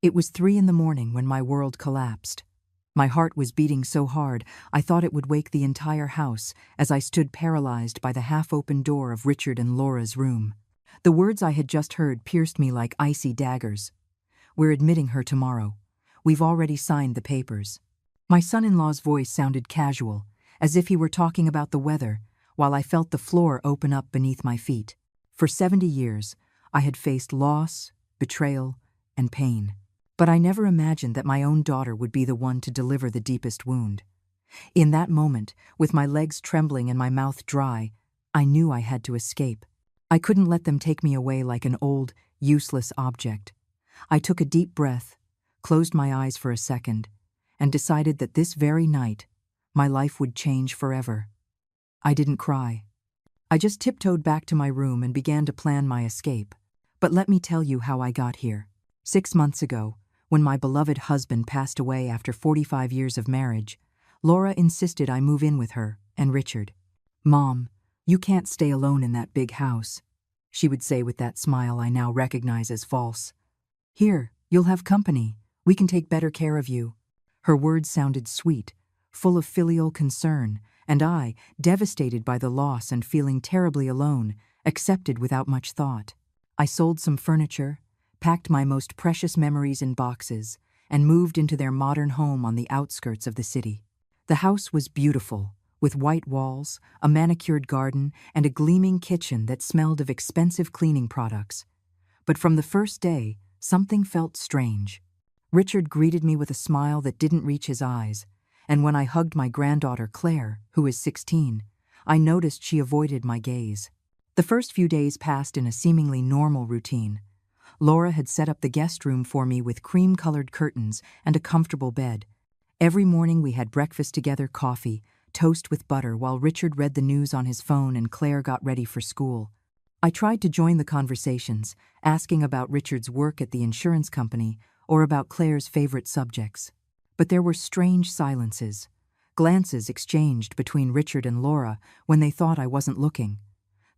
It was 3 in the morning when my world collapsed. My heart was beating so hard I thought it would wake the entire house as I stood paralyzed by the half-open door of Richard and Laura's room. The words I had just heard pierced me like icy daggers. "We're admitting her tomorrow. We've already signed the papers." My son-in-law's voice sounded casual, as if he were talking about the weather, while I felt the floor open up beneath my feet. For 70 years, I had faced loss, betrayal, and pain. But I never imagined that my own daughter would be the one to deliver the deepest wound. In that moment, with my legs trembling and my mouth dry, I knew I had to escape. I couldn't let them take me away like an old, useless object. I took a deep breath, closed my eyes for a second, and decided that this very night, my life would change forever. I didn't cry. I just tiptoed back to my room and began to plan my escape. But let me tell you how I got here. 6 months ago, when my beloved husband passed away after 45 years of marriage, Laura insisted I move in with her and Richard. "Mom, you can't stay alone in that big house," she would say with that smile I now recognize as false. "Here, you'll have company. We can take better care of you." Her words sounded sweet, full of filial concern, and I, devastated by the loss and feeling terribly alone, accepted without much thought. I sold some furniture, packed my most precious memories in boxes, and moved into their modern home on the outskirts of the city. The house was beautiful, with white walls, a manicured garden, and a gleaming kitchen that smelled of expensive cleaning products. But from the first day, something felt strange. Richard greeted me with a smile that didn't reach his eyes, and when I hugged my granddaughter Claire, who is 16, I noticed she avoided my gaze. The first few days passed in a seemingly normal routine. Laura had set up the guest room for me with cream-colored curtains and a comfortable bed. Every morning we had breakfast together, coffee, toast with butter, while Richard read the news on his phone and Claire got ready for school. I tried to join the conversations, asking about Richard's work at the insurance company or about Claire's favorite subjects. But there were strange silences, glances exchanged between Richard and Laura when they thought I wasn't looking.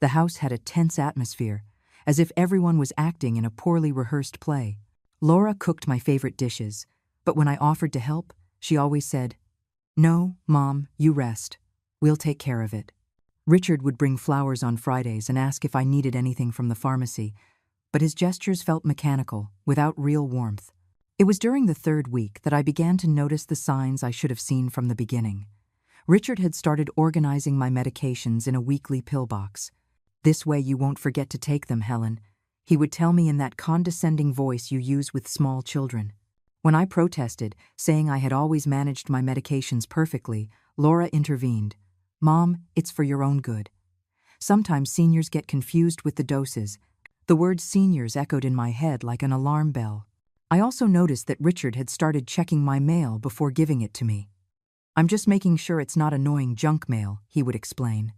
The house had a tense atmosphere, as if everyone was acting in a poorly rehearsed play. Laura cooked my favorite dishes, but when I offered to help, she always said, "No, Mom, you rest. We'll take care of it." Richard would bring flowers on Fridays and ask if I needed anything from the pharmacy, but his gestures felt mechanical, without real warmth. It was during the 3rd week that I began to notice the signs I should have seen from the beginning. Richard had started organizing my medications in a weekly pill box. "This way you won't forget to take them, Helen," he would tell me in that condescending voice you use with small children. When I protested, saying I had always managed my medications perfectly, Laura intervened. "Mom, it's for your own good. Sometimes seniors get confused with the doses." The word seniors echoed in my head like an alarm bell. I also noticed that Richard had started checking my mail before giving it to me. "I'm just making sure it's not annoying junk mail," he would explain.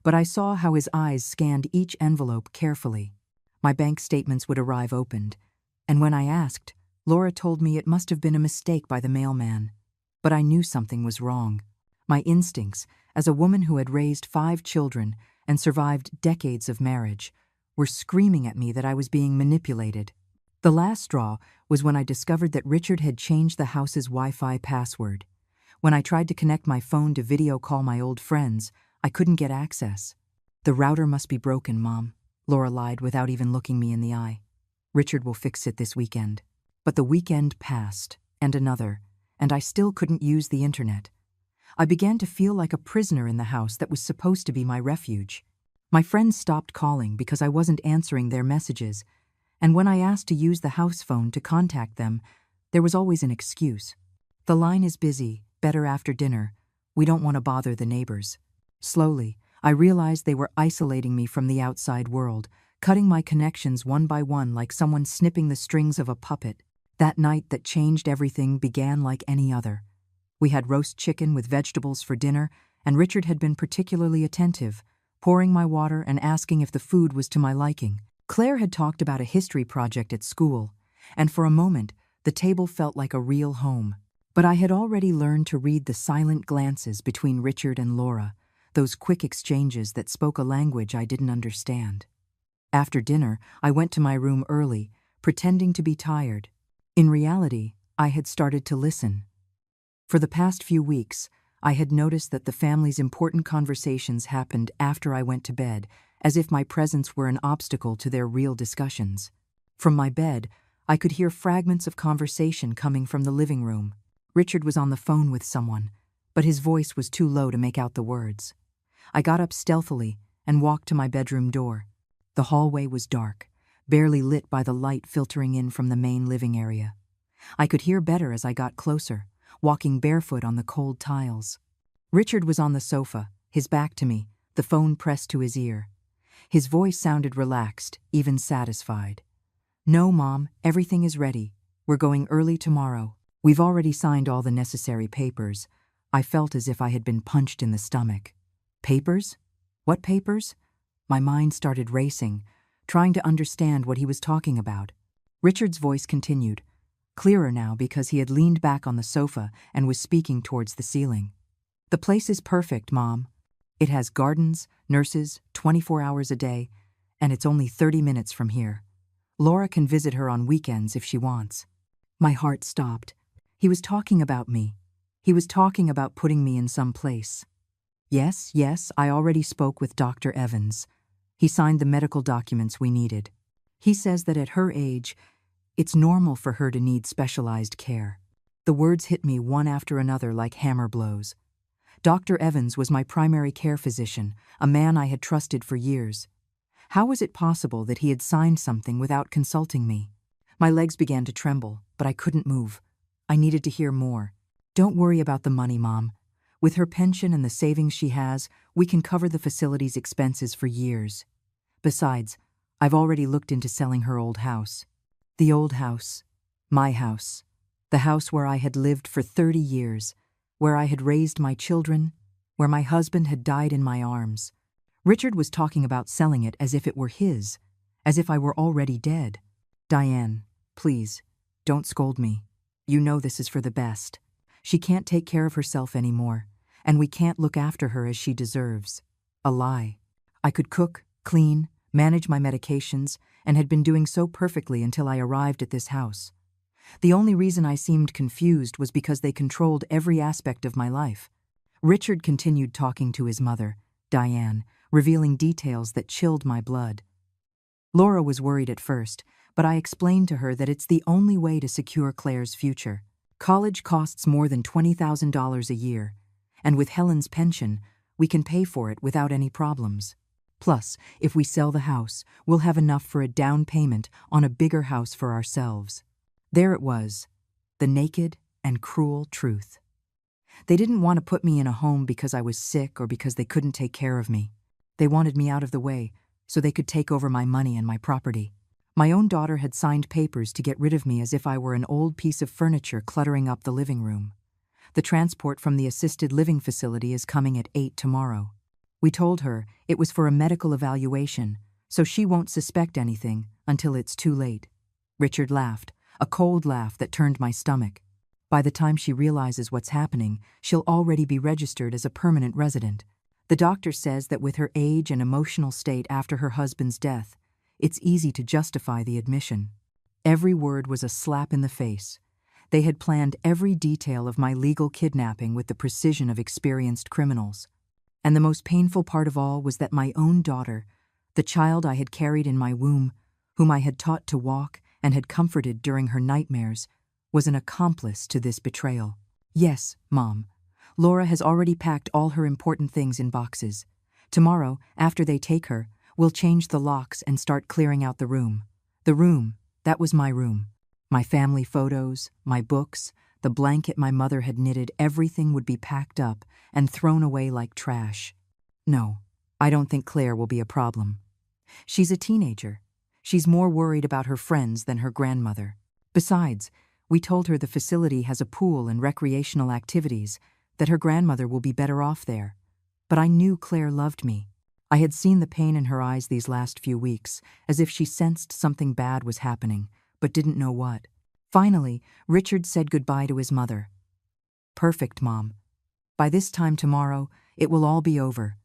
But I saw how his eyes scanned each envelope carefully. My bank statements would arrive opened, and when I asked, Laura told me it must have been a mistake by the mailman. But I knew something was wrong. My instincts, as a woman who had raised 5 children and survived decades of marriage, were screaming at me that I was being manipulated. The last straw was when I discovered that Richard had changed the house's Wi-Fi password. When I tried to connect my phone to video call my old friends, I couldn't get access. "The router must be broken, Mom," Laura lied without even looking me in the eye. "Richard will fix it this weekend." But the weekend passed, and another, and I still couldn't use the internet. I began to feel like a prisoner in the house that was supposed to be my refuge. My friends stopped calling because I wasn't answering their messages, and when I asked to use the house phone to contact them, there was always an excuse. "The line is busy, better after dinner. We don't want to bother the neighbors." Slowly, I realized they were isolating me from the outside world, cutting my connections one by one like someone snipping the strings of a puppet. That night that changed everything began like any other. We had roast chicken with vegetables for dinner, and Richard had been particularly attentive, pouring my water and asking if the food was to my liking. Claire had talked about a history project at school, and for a moment, the table felt like a real home. But I had already learned to read the silent glances between Richard and Laura, those quick exchanges that spoke a language I didn't understand. After dinner, I went to my room early, pretending to be tired. In reality, I had started to listen. For the past few weeks, I had noticed that the family's important conversations happened after I went to bed, as if my presence were an obstacle to their real discussions. From my bed, I could hear fragments of conversation coming from the living room. Richard was on the phone with someone, but his voice was too low to make out the words. I got up stealthily and walked to my bedroom door. The hallway was dark, barely lit by the light filtering in from the main living area. I could hear better as I got closer, walking barefoot on the cold tiles. Richard was on the sofa, his back to me, the phone pressed to his ear. His voice sounded relaxed, even satisfied. "No, Mom, everything is ready. We're going early tomorrow. We've already signed all the necessary papers." I felt as if I had been punched in the stomach. Papers? What papers? My mind started racing, trying to understand what he was talking about. Richard's voice continued, clearer now because he had leaned back on the sofa and was speaking towards the ceiling. "The place is perfect, Mom. It has gardens, nurses, 24 hours a day, and it's only 30 minutes from here. Laura can visit her on weekends if she wants." My heart stopped. He was talking about me. He was talking about putting me in some place. Yes, I already spoke with Dr. Evans. He signed the medical documents we needed. He says that at her age, it's normal for her to need specialized care. The words hit me one after another like hammer blows. Dr. Evans was my primary care physician, a man I had trusted for years. How was it possible that he had signed something without consulting me? My legs began to tremble, but I couldn't move. I needed to hear more. "Don't worry about the money, Mom. With her pension and the savings she has, we can cover the facility's expenses for years. Besides, I've already looked into selling her old house." The old house. My house. The house where I had lived for 30 years, where I had raised my children, where my husband had died in my arms. Richard was talking about selling it as if it were his, as if I were already dead. "Diane, please, don't scold me. You know this is for the best. She can't take care of herself anymore, and we can't look after her as she deserves." A lie. I could cook, clean, manage my medications, and had been doing so perfectly until I arrived at this house. The only reason I seemed confused was because they controlled every aspect of my life. Richard continued talking to his mother, Diane, revealing details that chilled my blood. Laura was worried at first, but I explained to her that it's the only way to secure Claire's future. College costs more than $20,000 a year, and with Helen's pension, we can pay for it without any problems. Plus, if we sell the house, we'll have enough for a down payment on a bigger house for ourselves. There it was, the naked and cruel truth. They didn't want to put me in a home because I was sick or because they couldn't take care of me. They wanted me out of the way so they could take over my money and my property. My own daughter had signed papers to get rid of me as if I were an old piece of furniture cluttering up the living room. The transport from the assisted living facility is coming at 8 tomorrow. We told her it was for a medical evaluation, so she won't suspect anything until it's too late. Richard laughed, a cold laugh that turned my stomach. By the time she realizes what's happening, she'll already be registered as a permanent resident. The doctor says that with her age and emotional state after her husband's death, it's easy to justify the admission. Every word was a slap in the face. They had planned every detail of my legal kidnapping with the precision of experienced criminals. And the most painful part of all was that my own daughter, the child I had carried in my womb, whom I had taught to walk and had comforted during her nightmares, was an accomplice to this betrayal. "Yes, Mom. Laura has already packed all her important things in boxes. Tomorrow, after they take her, we'll change the locks and start clearing out the room. The room, that was my room. My family photos, my books, the blanket my mother had knitted, everything would be packed up and thrown away like trash. No, I don't think Claire will be a problem. She's a teenager. She's more worried about her friends than her grandmother. Besides, we told her the facility has a pool and recreational activities, that her grandmother will be better off there. But I knew Claire loved me. I had seen the pain in her eyes these last few weeks, as if she sensed something bad was happening, but didn't know what. Finally, Richard said goodbye to his mother. "Perfect, Mom. By this time tomorrow, it will all be over.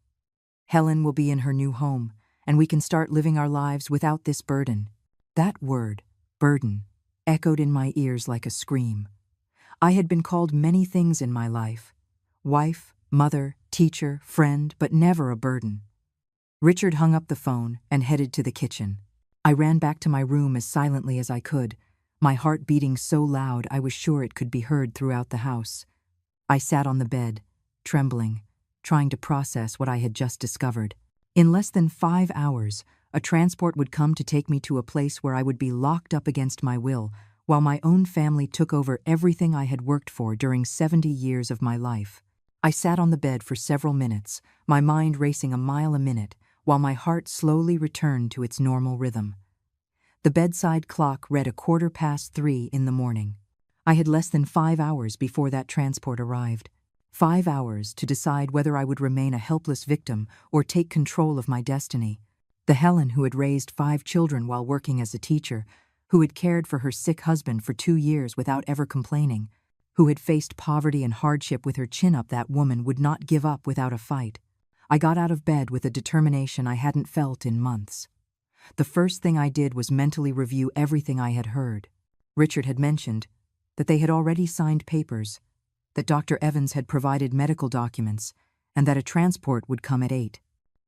Helen will be in her new home, and we can start living our lives without this burden." That word, burden, echoed in my ears like a scream. I had been called many things in my life: wife, mother, teacher, friend, but never a burden. Richard hung up the phone and headed to the kitchen. I ran back to my room as silently as I could, my heart beating so loud I was sure it could be heard throughout the house. I sat on the bed, trembling, trying to process what I had just discovered. In less than 5 hours, a transport would come to take me to a place where I would be locked up against my will, while my own family took over everything I had worked for during 70 years of my life. I sat on the bed for several minutes, my mind racing a mile a minute, while my heart slowly returned to its normal rhythm. The bedside clock read 3:15 in the morning. I had less than 5 hours before that transport arrived. 5 hours to decide whether I would remain a helpless victim or take control of my destiny. The Helen who had raised 5 children while working as a teacher, who had cared for her sick husband for 2 years without ever complaining, who had faced poverty and hardship with her chin up, that woman would not give up without a fight. I got out of bed with a determination I hadn't felt in months. The first thing I did was mentally review everything I had heard. Richard had mentioned that they had already signed papers, that Dr. Evans had provided medical documents, and that a transport would come at 8.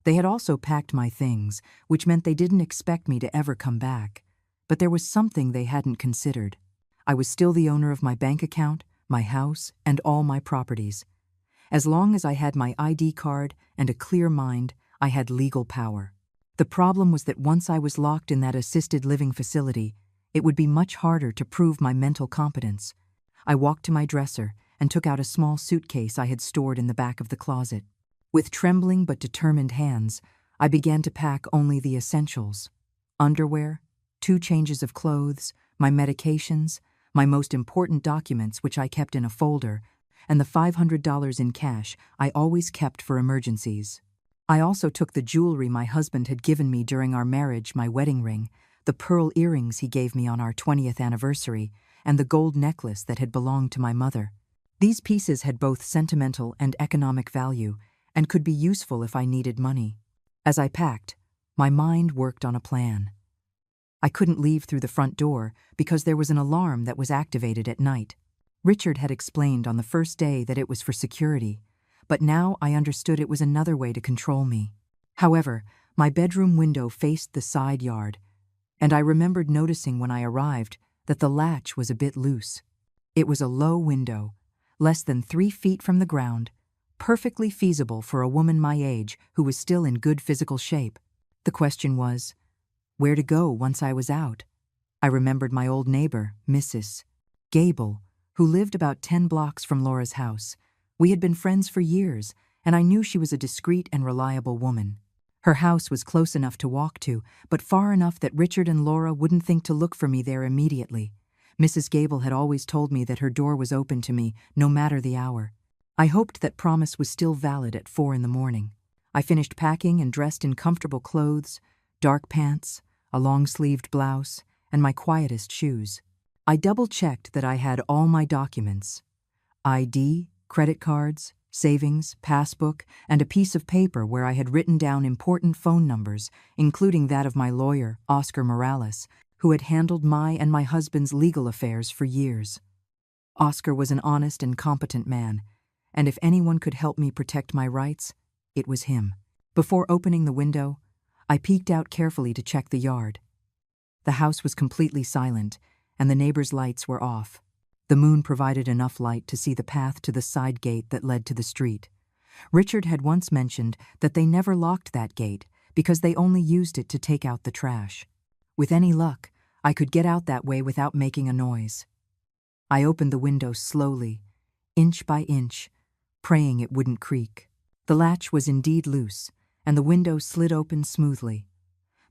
They had also packed my things, which meant they didn't expect me to ever come back. But there was something they hadn't considered. I was still the owner of my bank account, my house, and all my properties. As long as I had my ID card and a clear mind, I had legal power. The problem was that once I was locked in that assisted living facility, it would be much harder to prove my mental competence. I walked to my dresser and took out a small suitcase I had stored in the back of the closet. With trembling but determined hands, I began to pack only the essentials: underwear, 2 changes of clothes, my medications, my most important documents which I kept in a folder, and the $500 in cash I always kept for emergencies. I also took the jewelry my husband had given me during our marriage, my wedding ring, the pearl earrings he gave me on our 20th anniversary, and the gold necklace that had belonged to my mother. These pieces had both sentimental and economic value, and could be useful if I needed money. As I packed, my mind worked on a plan. I couldn't leave through the front door because there was an alarm that was activated at night. Richard had explained on the first day that it was for security, but now I understood it was another way to control me. However, my bedroom window faced the side yard, and I remembered noticing when I arrived that the latch was a bit loose. It was a low window, less than 3 feet from the ground, perfectly feasible for a woman my age who was still in good physical shape. The question was, where to go once I was out? I remembered my old neighbor, Mrs. Gable, who lived about 10 blocks from Laura's house. We had been friends for years, and I knew she was a discreet and reliable woman. Her house was close enough to walk to, but far enough that Richard and Laura wouldn't think to look for me there immediately. Mrs. Gable had always told me that her door was open to me, no matter the hour. I hoped that promise was still valid at 4 in the morning. I finished packing and dressed in comfortable clothes, dark pants, a long-sleeved blouse, and my quietest shoes. I double-checked that I had all my documents: ID, credit cards, savings, passbook, and a piece of paper where I had written down important phone numbers, including that of my lawyer, Oscar Morales, who had handled my and my husband's legal affairs for years. Oscar was an honest and competent man, and if anyone could help me protect my rights, it was him. Before opening the window, I peeked out carefully to check the yard. The house was completely silent, and the neighbors' lights were off. The moon provided enough light to see the path to the side gate that led to the street. Richard had once mentioned that they never locked that gate because they only used it to take out the trash. With any luck, I could get out that way without making a noise. I opened the window slowly, inch by inch, praying it wouldn't creak. The latch was indeed loose, and the window slid open smoothly.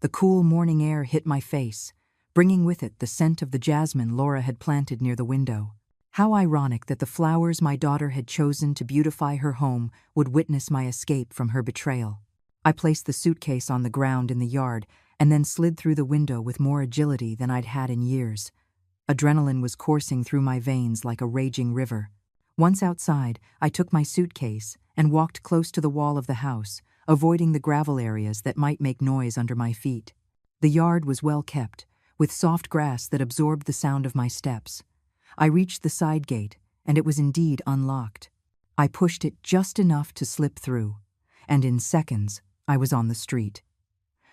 The cool morning air hit my face, bringing with it the scent of the jasmine Laura had planted near the window. How ironic that the flowers my daughter had chosen to beautify her home would witness my escape from her betrayal. I placed the suitcase on the ground in the yard and then slid through the window with more agility than I'd had in years. Adrenaline was coursing through my veins like a raging river. Once outside, I took my suitcase and walked close to the wall of the house, avoiding the gravel areas that might make noise under my feet. The yard was well kept, with soft grass that absorbed the sound of my steps. I reached the side gate, and it was indeed unlocked. I pushed it just enough to slip through, and in seconds, I was on the street.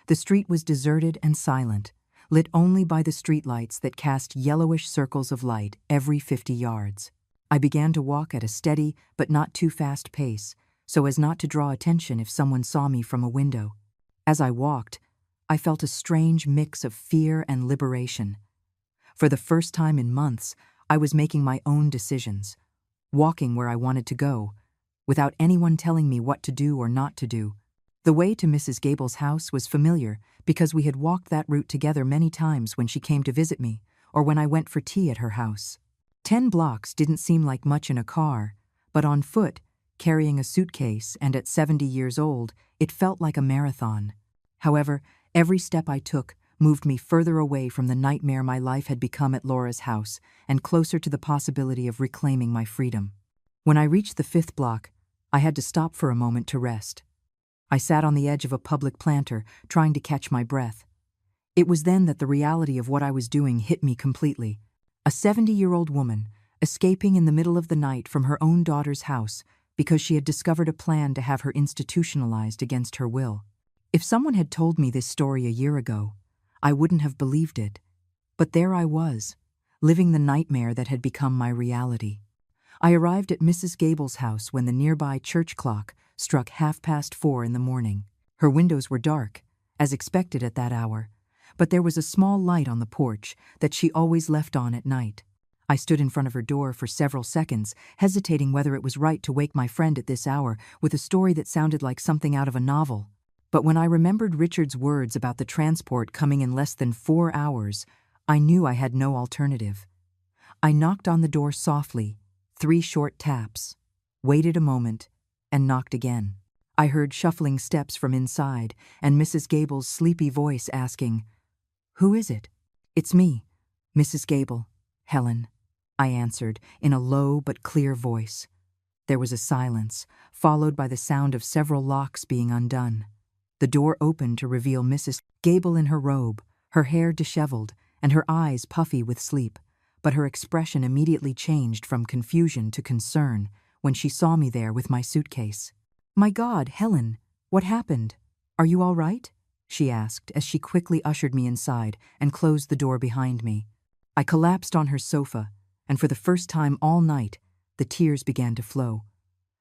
The street was deserted and silent, lit only by the streetlights that cast yellowish circles of light every 50 yards. I began to walk at a steady but not too fast pace, so as not to draw attention if someone saw me from a window. As I walked, I felt a strange mix of fear and liberation. For the first time in months, I was making my own decisions, walking where I wanted to go, without anyone telling me what to do or not to do. The way to Mrs. Gable's house was familiar because we had walked that route together many times when she came to visit me or when I went for tea at her house. 10 blocks didn't seem like much in a car, but on foot, carrying a suitcase and at 70 years old, it felt like a marathon. However, every step I took moved me further away from the nightmare my life had become at Laura's house and closer to the possibility of reclaiming my freedom. When I reached the 5th block, I had to stop for a moment to rest. I sat on the edge of a public planter, trying to catch my breath. It was then that the reality of what I was doing hit me completely. A 70-year-old woman, escaping in the middle of the night from her own daughter's house because she had discovered a plan to have her institutionalized against her will. If someone had told me this story a year ago, I wouldn't have believed it. But there I was, living the nightmare that had become my reality. I arrived at Mrs. Gable's house when the nearby church clock struck 4:30 in the morning. Her windows were dark, as expected at that hour, but there was a small light on the porch that she always left on at night. I stood in front of her door for several seconds, hesitating whether it was right to wake my friend at this hour with a story that sounded like something out of a novel. But when I remembered Richard's words about the transport coming in less than 4 hours, I knew I had no alternative. I knocked on the door softly, 3 short taps, waited a moment, and knocked again. I heard shuffling steps from inside and Mrs. Gable's sleepy voice asking, "Who is it?" "It's me, Mrs. Gable, Helen," I answered in a low but clear voice. There was a silence, followed by the sound of several locks being undone. The door opened to reveal Mrs. Gable in her robe, her hair disheveled and her eyes puffy with sleep, but her expression immediately changed from confusion to concern when she saw me there with my suitcase. "My God, Helen, what happened? Are you all right?" she asked as she quickly ushered me inside and closed the door behind me. I collapsed on her sofa, and for the first time all night, the tears began to flow.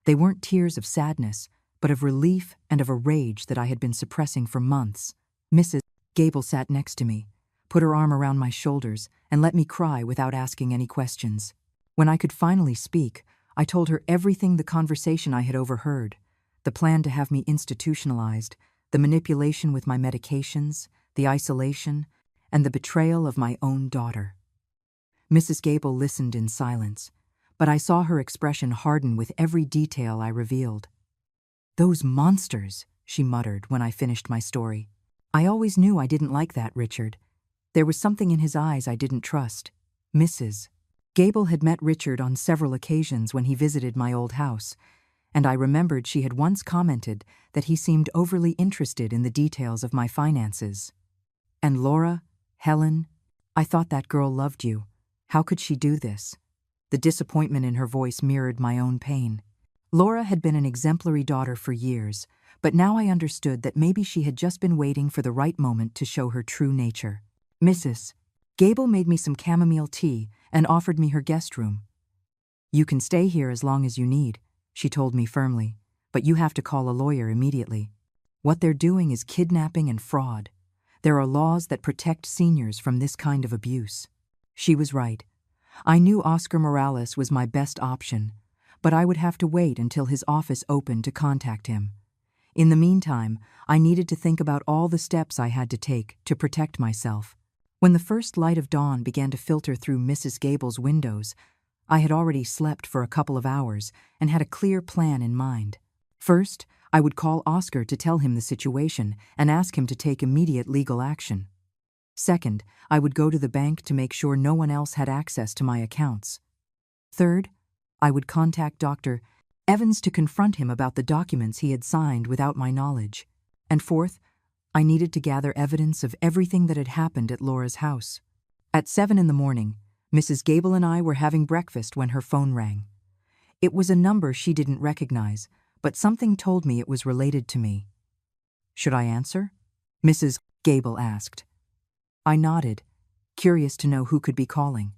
They weren't tears of sadness, but of relief and of a rage that I had been suppressing for months. Mrs. Gable sat next to me, put her arm around my shoulders, and let me cry without asking any questions. When I could finally speak, I told her everything the conversation I had overheard, the plan to have me institutionalized, the manipulation with my medications, the isolation, and the betrayal of my own daughter. Mrs. Gable listened in silence, but I saw her expression harden with every detail I revealed. "Those monsters," she muttered when I finished my story. "I always knew I didn't like that Richard. There was something in his eyes I didn't trust." Mrs. Gable had met Richard on several occasions when he visited my old house, and I remembered she had once commented that he seemed overly interested in the details of my finances. "And Laura, Helen, I thought that girl loved you. How could she do this?" The disappointment in her voice mirrored my own pain. Laura had been an exemplary daughter for years, but now I understood that maybe she had just been waiting for the right moment to show her true nature. Mrs. Gable made me some chamomile tea and offered me her guest room. "You can stay here as long as you need," she told me firmly, "but you have to call a lawyer immediately. What they're doing is kidnapping and fraud. There are laws that protect seniors from this kind of abuse." She was right. I knew Oscar Morales was my best option, but I would have to wait until his office opened to contact him. In the meantime, I needed to think about all the steps I had to take to protect myself. When the first light of dawn began to filter through Mrs. Gable's windows, I had already slept for a couple of hours and had a clear plan in mind. First, I would call Oscar to tell him the situation and ask him to take immediate legal action. Second, I would go to the bank to make sure no one else had access to my accounts. Third, I would contact Dr. Evans to confront him about the documents he had signed without my knowledge. And fourth, I needed to gather evidence of everything that had happened at Laura's house. At 7 in the morning, Mrs. Gable and I were having breakfast when her phone rang. It was a number she didn't recognize, but something told me it was related to me. "Should I answer?" Mrs. Gable asked. I nodded, curious to know who could be calling.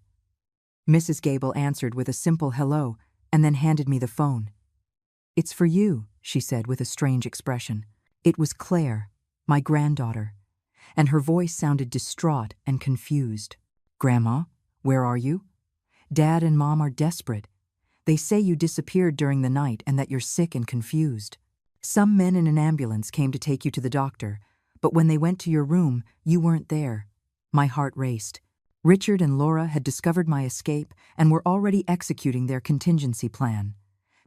Mrs. Gable answered with a simple hello and then handed me the phone. "It's for you," she said with a strange expression. It was Claire, my granddaughter, and her voice sounded distraught and confused. "Grandma, where are you? Dad and Mom are desperate. They say you disappeared during the night and that you're sick and confused. Some men in an ambulance came to take you to the doctor, but when they went to your room, you weren't there." My heart raced. Richard and Laura had discovered my escape and were already executing their contingency plan,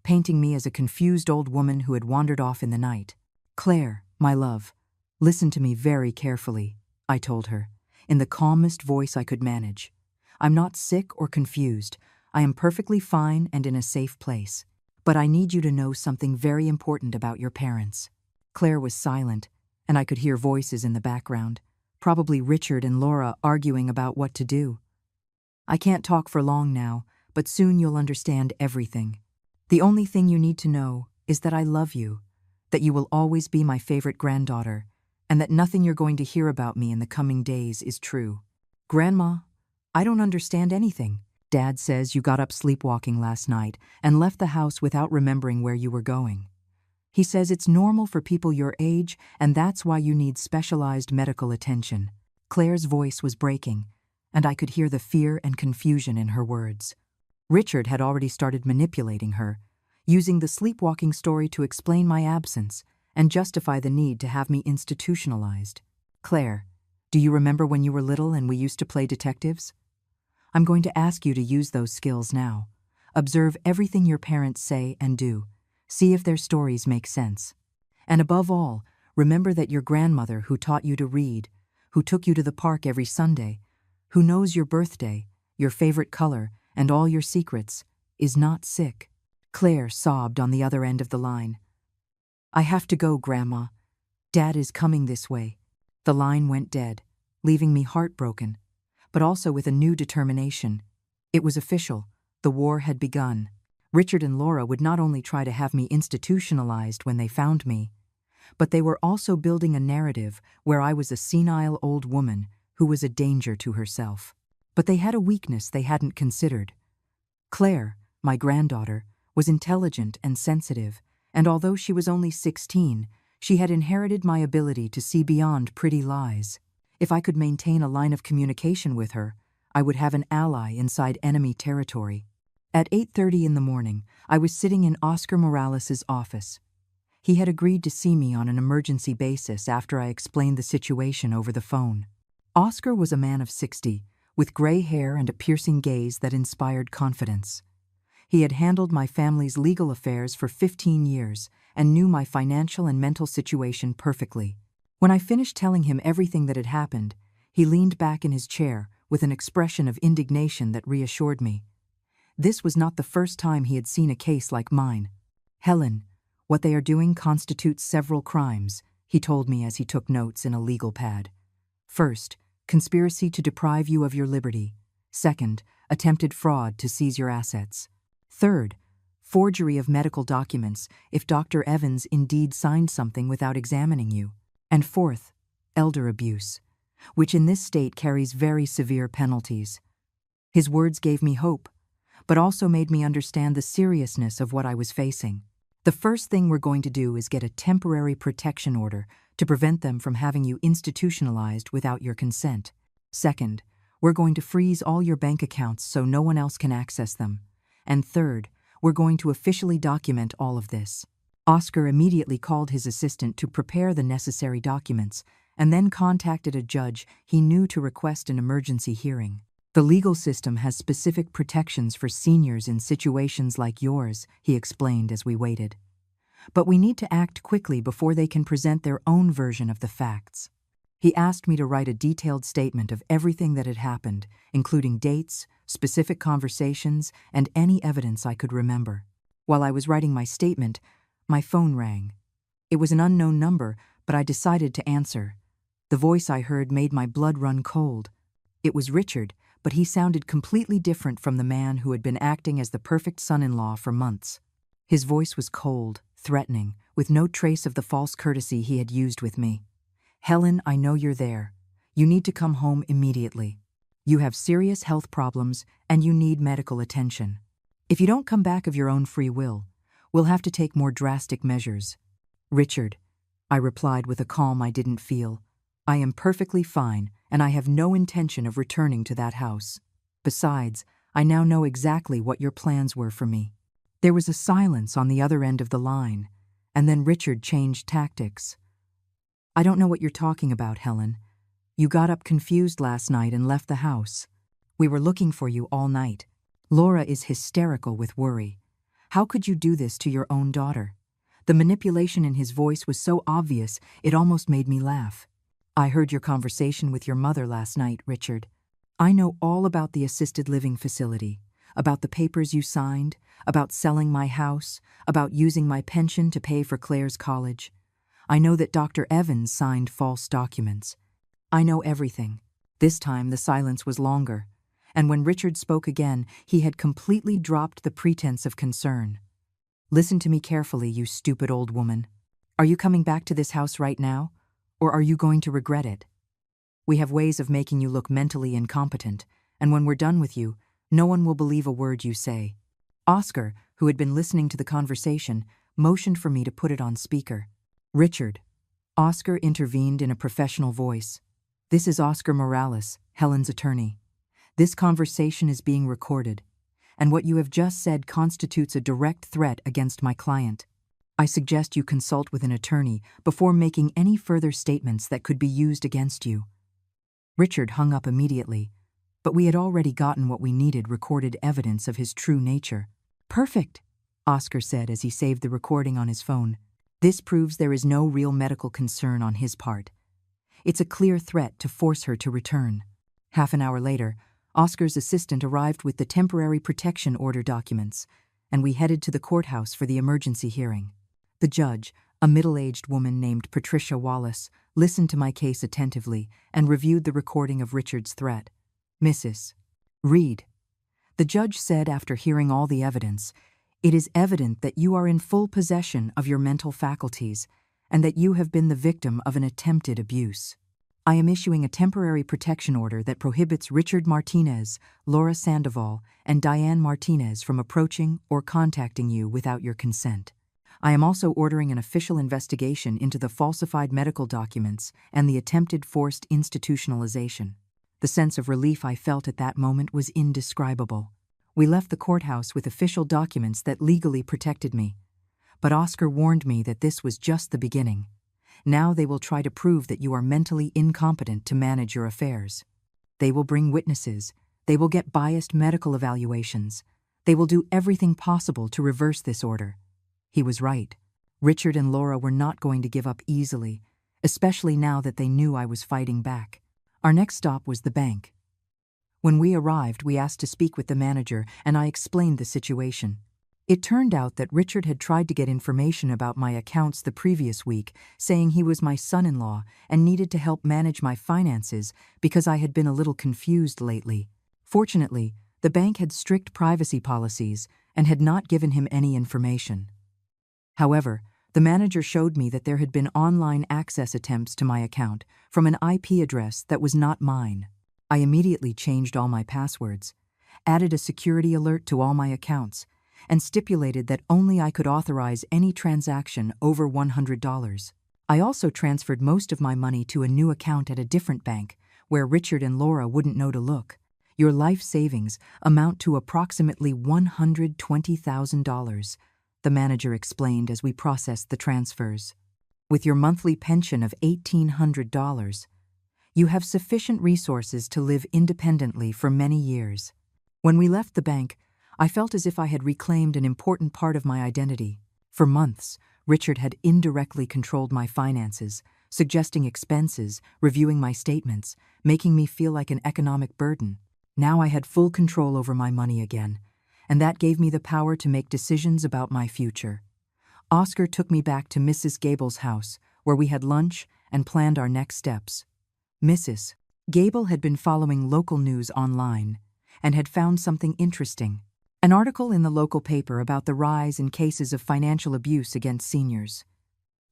painting me as a confused old woman who had wandered off in the night. "Claire, my love, listen to me very carefully," I told her, in the calmest voice I could manage. "I'm not sick or confused. I am perfectly fine and in a safe place. But I need you to know something very important about your parents." Claire was silent, and I could hear voices in the background, probably Richard and Laura arguing about what to do. "I can't talk for long now, but soon you'll understand everything. The only thing you need to know is that I love you, that you will always be my favorite granddaughter, and that nothing you're going to hear about me in the coming days is true." "Grandma, I don't understand anything. Dad says you got up sleepwalking last night and left the house without remembering where you were going. He says it's normal for people your age, and that's why you need specialized medical attention." Claire's voice was breaking, and I could hear the fear and confusion in her words. Richard had already started manipulating her, using the sleepwalking story to explain my absence and justify the need to have me institutionalized. "Claire, do you remember when you were little and we used to play detectives? I'm going to ask you to use those skills now. Observe everything your parents say and do. See if their stories make sense. And above all, remember that your grandmother who taught you to read, who took you to the park every Sunday, who knows your birthday, your favorite color, and all your secrets, is not sick." Claire sobbed on the other end of the line. "I have to go, Grandma. Dad is coming this way." The line went dead, leaving me heartbroken, but also with a new determination. It was official. The war had begun. Richard and Laura would not only try to have me institutionalized when they found me, but they were also building a narrative where I was a senile old woman who was a danger to herself. But they had a weakness they hadn't considered. Claire, my granddaughter, was intelligent and sensitive, and although she was only 16, she had inherited my ability to see beyond pretty lies. If I could maintain a line of communication with her, I would have an ally inside enemy territory. At 8:30 in the morning, I was sitting in Oscar Morales' office. He had agreed to see me on an emergency basis after I explained the situation over the phone. Oscar was a man of 60, with gray hair and a piercing gaze that inspired confidence. He had handled my family's legal affairs for 15 years and knew my financial and mental situation perfectly. When I finished telling him everything that had happened, he leaned back in his chair with an expression of indignation that reassured me. This was not the first time he had seen a case like mine. "Helen, what they are doing constitutes several crimes," he told me as he took notes in a legal pad. "First, conspiracy to deprive you of your liberty. Second, attempted fraud to seize your assets. Third, forgery of medical documents if Dr. Evans indeed signed something without examining you. And fourth, elder abuse, which in this state carries very severe penalties." His words gave me hope, but also made me understand the seriousness of what I was facing. "The first thing we're going to do is get a temporary protection order to prevent them from having you institutionalized without your consent. Second, we're going to freeze all your bank accounts so no one else can access them. And third, we're going to officially document all of this." Oscar immediately called his assistant to prepare the necessary documents and then contacted a judge he knew to request an emergency hearing. "The legal system has specific protections for seniors in situations like yours," he explained as we waited. "But we need to act quickly before they can present their own version of the facts." He asked me to write a detailed statement of everything that had happened, including dates, specific conversations, and any evidence I could remember. While I was writing my statement, my phone rang. It was an unknown number, but I decided to answer. The voice I heard made my blood run cold. It was Richard, but he sounded completely different from the man who had been acting as the perfect son-in-law for months. His voice was cold, threatening, with no trace of the false courtesy he had used with me. "Helen, I know you're there. You need to come home immediately. You have serious health problems and you need medical attention. If you don't come back of your own free will, we'll have to take more drastic measures." "Richard," I replied with a calm I didn't feel, "I am perfectly fine and I have no intention of returning to that house. Besides, I now know exactly what your plans were for me." There was a silence on the other end of the line, and then Richard changed tactics. "I don't know what you're talking about, Helen. You got up confused last night and left the house. We were looking for you all night. Laura is hysterical with worry. How could you do this to your own daughter?" The manipulation in his voice was so obvious it almost made me laugh. "I heard your conversation with your mother last night, Richard. I know all about the assisted living facility, about the papers you signed, about selling my house, about using my pension to pay for Claire's college. I know that Dr. Evans signed false documents. I know everything." This time the silence was longer, and when Richard spoke again, he had completely dropped the pretense of concern. "Listen to me carefully, you stupid old woman. Are you coming back to this house right now, or are you going to regret it? We have ways of making you look mentally incompetent, and when we're done with you, no one will believe a word you say." Oscar, who had been listening to the conversation, motioned for me to put it on speaker. "Richard," Oscar intervened in a professional voice. "This is Oscar Morales, Helen's attorney. This conversation is being recorded, and what you have just said constitutes a direct threat against my client. I suggest you consult with an attorney before making any further statements that could be used against you." Richard hung up immediately, but we had already gotten what we needed: recorded evidence of his true nature. "Perfect," Oscar said as he saved the recording on his phone. "This proves there is no real medical concern on his part. It's a clear threat to force her to return." Half an hour later, Oscar's assistant arrived with the temporary protection order documents, and we headed to the courthouse for the emergency hearing. The judge, a middle-aged woman named Patricia Wallace, listened to my case attentively and reviewed the recording of Richard's threat. "Mrs. Reed," the judge said after hearing all the evidence, "it is evident that you are in full possession of your mental faculties and that you have been the victim of an attempted abuse. I am issuing a temporary protection order that prohibits Richard Martinez, Laura Sandoval, and Diane Martinez from approaching or contacting you without your consent. I am also ordering an official investigation into the falsified medical documents and the attempted forced institutionalization." The sense of relief I felt at that moment was indescribable. We left the courthouse with official documents that legally protected me. But Oscar warned me that this was just the beginning. Now they will try to prove that you are mentally incompetent to manage your affairs. They will bring witnesses. They will get biased medical evaluations. They will do everything possible to reverse this order. He was right. Richard and Laura were not going to give up easily, especially now that they knew I was fighting back. Our next stop was the bank. When we arrived, we asked to speak with the manager, and I explained the situation. It turned out that Richard had tried to get information about my accounts the previous week, saying he was my son-in-law and needed to help manage my finances because I had been a little confused lately. Fortunately, the bank had strict privacy policies and had not given him any information. However, the manager showed me that there had been online access attempts to my account from an IP address that was not mine. I immediately changed all my passwords, added a security alert to all my accounts, and stipulated that only I could authorize any transaction over $100. I also transferred most of my money to a new account at a different bank, where Richard and Laura wouldn't know to look. "Your life savings amount to approximately $120,000, the manager explained as we processed the transfers. "With your monthly pension of $1,800, you have sufficient resources to live independently for many years." When we left the bank, I felt as if I had reclaimed an important part of my identity. For months, Richard had indirectly controlled my finances, suggesting expenses, reviewing my statements, making me feel like an economic burden. Now I had full control over my money again, and that gave me the power to make decisions about my future. Oscar took me back to Mrs. Gable's house, where we had lunch and planned our next steps. Mrs. Gable had been following local news online and had found something interesting. An article in the local paper about the rise in cases of financial abuse against seniors.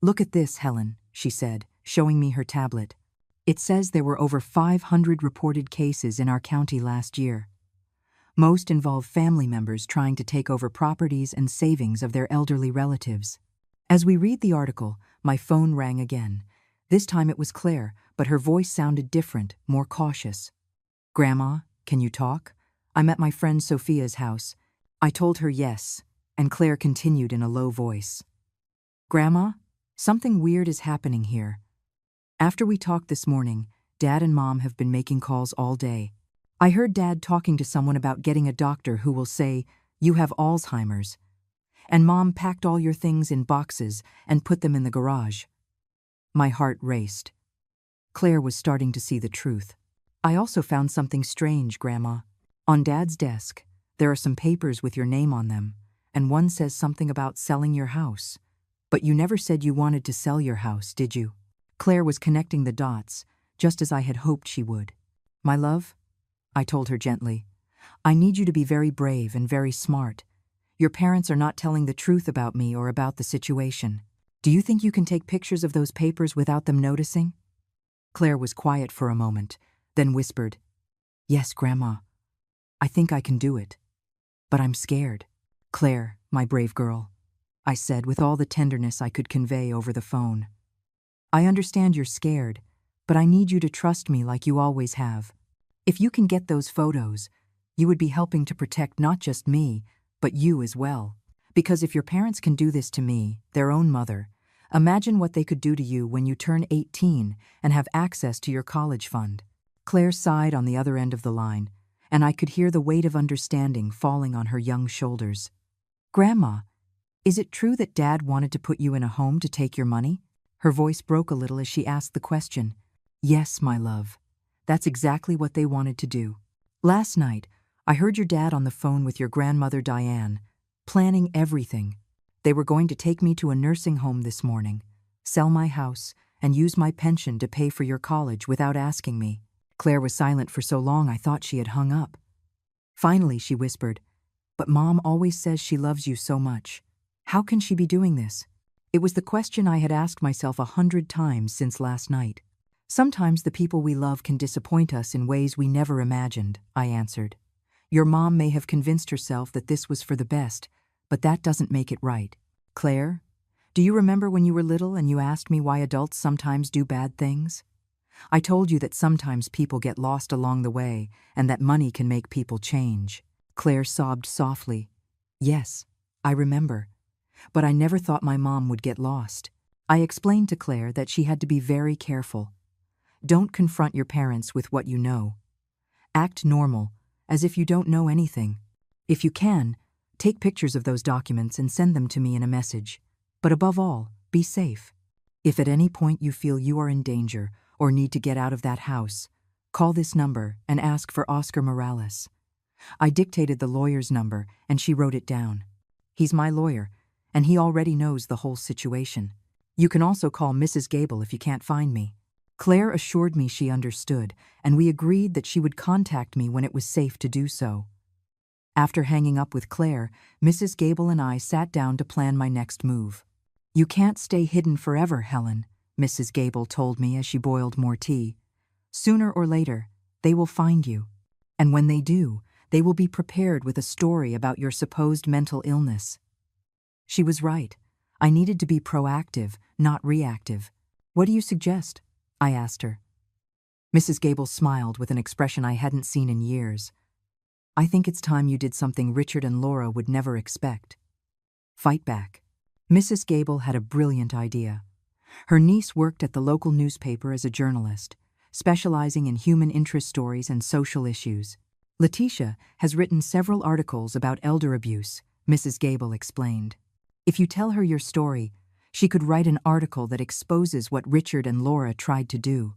"Look at this, Helen," she said, showing me her tablet. "It says there were over 500 reported cases in our county last year. Most involve family members trying to take over properties and savings of their elderly relatives." As we read the article, my phone rang again. This time it was Claire, but her voice sounded different, more cautious. "Grandma, can you talk? I'm at my friend Sophia's house." I told her yes, and Claire continued in a low voice. "Grandma, something weird is happening here. After we talked this morning, Dad and Mom have been making calls all day. I heard Dad talking to someone about getting a doctor who will say, 'You have Alzheimer's.' And Mom packed all your things in boxes and put them in the garage." My heart raced. Claire was starting to see the truth. "I also found something strange, Grandma. On Dad's desk, there are some papers with your name on them, and one says something about selling your house. But you never said you wanted to sell your house, did you?" Claire was connecting the dots, just as I had hoped she would. "My love," I told her gently, "I need you to be very brave and very smart. Your parents are not telling the truth about me or about the situation. Do you think you can take pictures of those papers without them noticing?" Claire was quiet for a moment, then whispered, "Yes, Grandma. I think I can do it. But I'm scared." "Claire, my brave girl," I said with all the tenderness I could convey over the phone. "I understand you're scared, but I need you to trust me like you always have. If you can get those photos, you would be helping to protect not just me, but you as well. Because if your parents can do this to me, their own mother, imagine what they could do to you when you turn 18 and have access to your college fund." Claire sighed on the other end of the line, and I could hear the weight of understanding falling on her young shoulders. "Grandma, is it true that Dad wanted to put you in a home to take your money?" Her voice broke a little as she asked the question. "Yes, my love. That's exactly what they wanted to do. Last night, I heard your dad on the phone with your grandmother Diane, planning everything. They were going to take me to a nursing home this morning, sell my house, and use my pension to pay for your college without asking me." Claire was silent for so long I thought she had hung up. Finally, she whispered, "But Mom always says she loves you so much. How can she be doing this?" It was the question I had asked myself 100 times since last night. "Sometimes the people we love can disappoint us in ways we never imagined," I answered. "Your mom may have convinced herself that this was for the best, but that doesn't make it right. Claire, do you remember when you were little and you asked me why adults sometimes do bad things? I told you that sometimes people get lost along the way and that money can make people change." Claire sobbed softly. "Yes, I remember. But I never thought my mom would get lost." I explained to Claire that she had to be very careful. "Don't confront your parents with what you know. Act normal, as if you don't know anything. If you can, take pictures of those documents and send them to me in a message. But above all, be safe. If at any point you feel you are in danger or need to get out of that house, call this number and ask for Oscar Morales." I dictated the lawyer's number and she wrote it down. "He's my lawyer, and he already knows the whole situation. You can also call Mrs. Gable if you can't find me." Claire assured me she understood, and we agreed that she would contact me when it was safe to do so. After hanging up with Claire, Mrs. Gable and I sat down to plan my next move. "You can't stay hidden forever, Helen," Mrs. Gable told me as she boiled more tea. "Sooner or later, they will find you. And when they do, they will be prepared with a story about your supposed mental illness." She was right. I needed to be proactive, not reactive. "What do you suggest?" I asked her. Mrs. Gable smiled with an expression I hadn't seen in years. "I think it's time you did something Richard and Laura would never expect. Fight back." Mrs. Gable had a brilliant idea. Her niece worked at the local newspaper as a journalist, specializing in human interest stories and social issues. "Letitia has written several articles about elder abuse," Mrs. Gable explained. "If you tell her your story, she could write an article that exposes what Richard and Laura tried to do.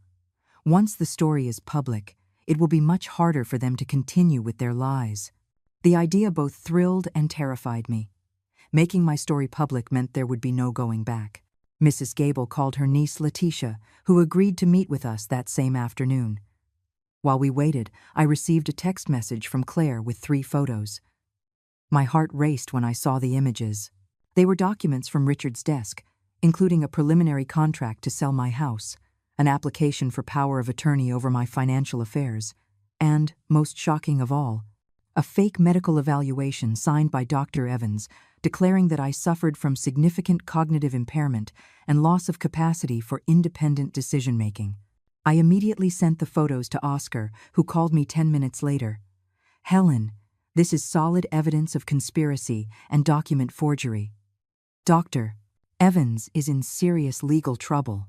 Once the story is public, it will be much harder for them to continue with their lies." The idea both thrilled and terrified me. Making my story public meant there would be no going back. Mrs. Gable called her niece Letitia, who agreed to meet with us that same afternoon. While we waited, I received a text message from Claire with 3 photos. My heart raced when I saw the images. They were documents from Richard's desk, including a preliminary contract to sell my house, an application for power of attorney over my financial affairs, and, most shocking of all, a fake medical evaluation signed by Dr. Evans declaring that I suffered from significant cognitive impairment and loss of capacity for independent decision-making. I immediately sent the photos to Oscar, who called me 10 minutes later. "Helen, this is solid evidence of conspiracy and document forgery. Dr. Evans is in serious legal trouble.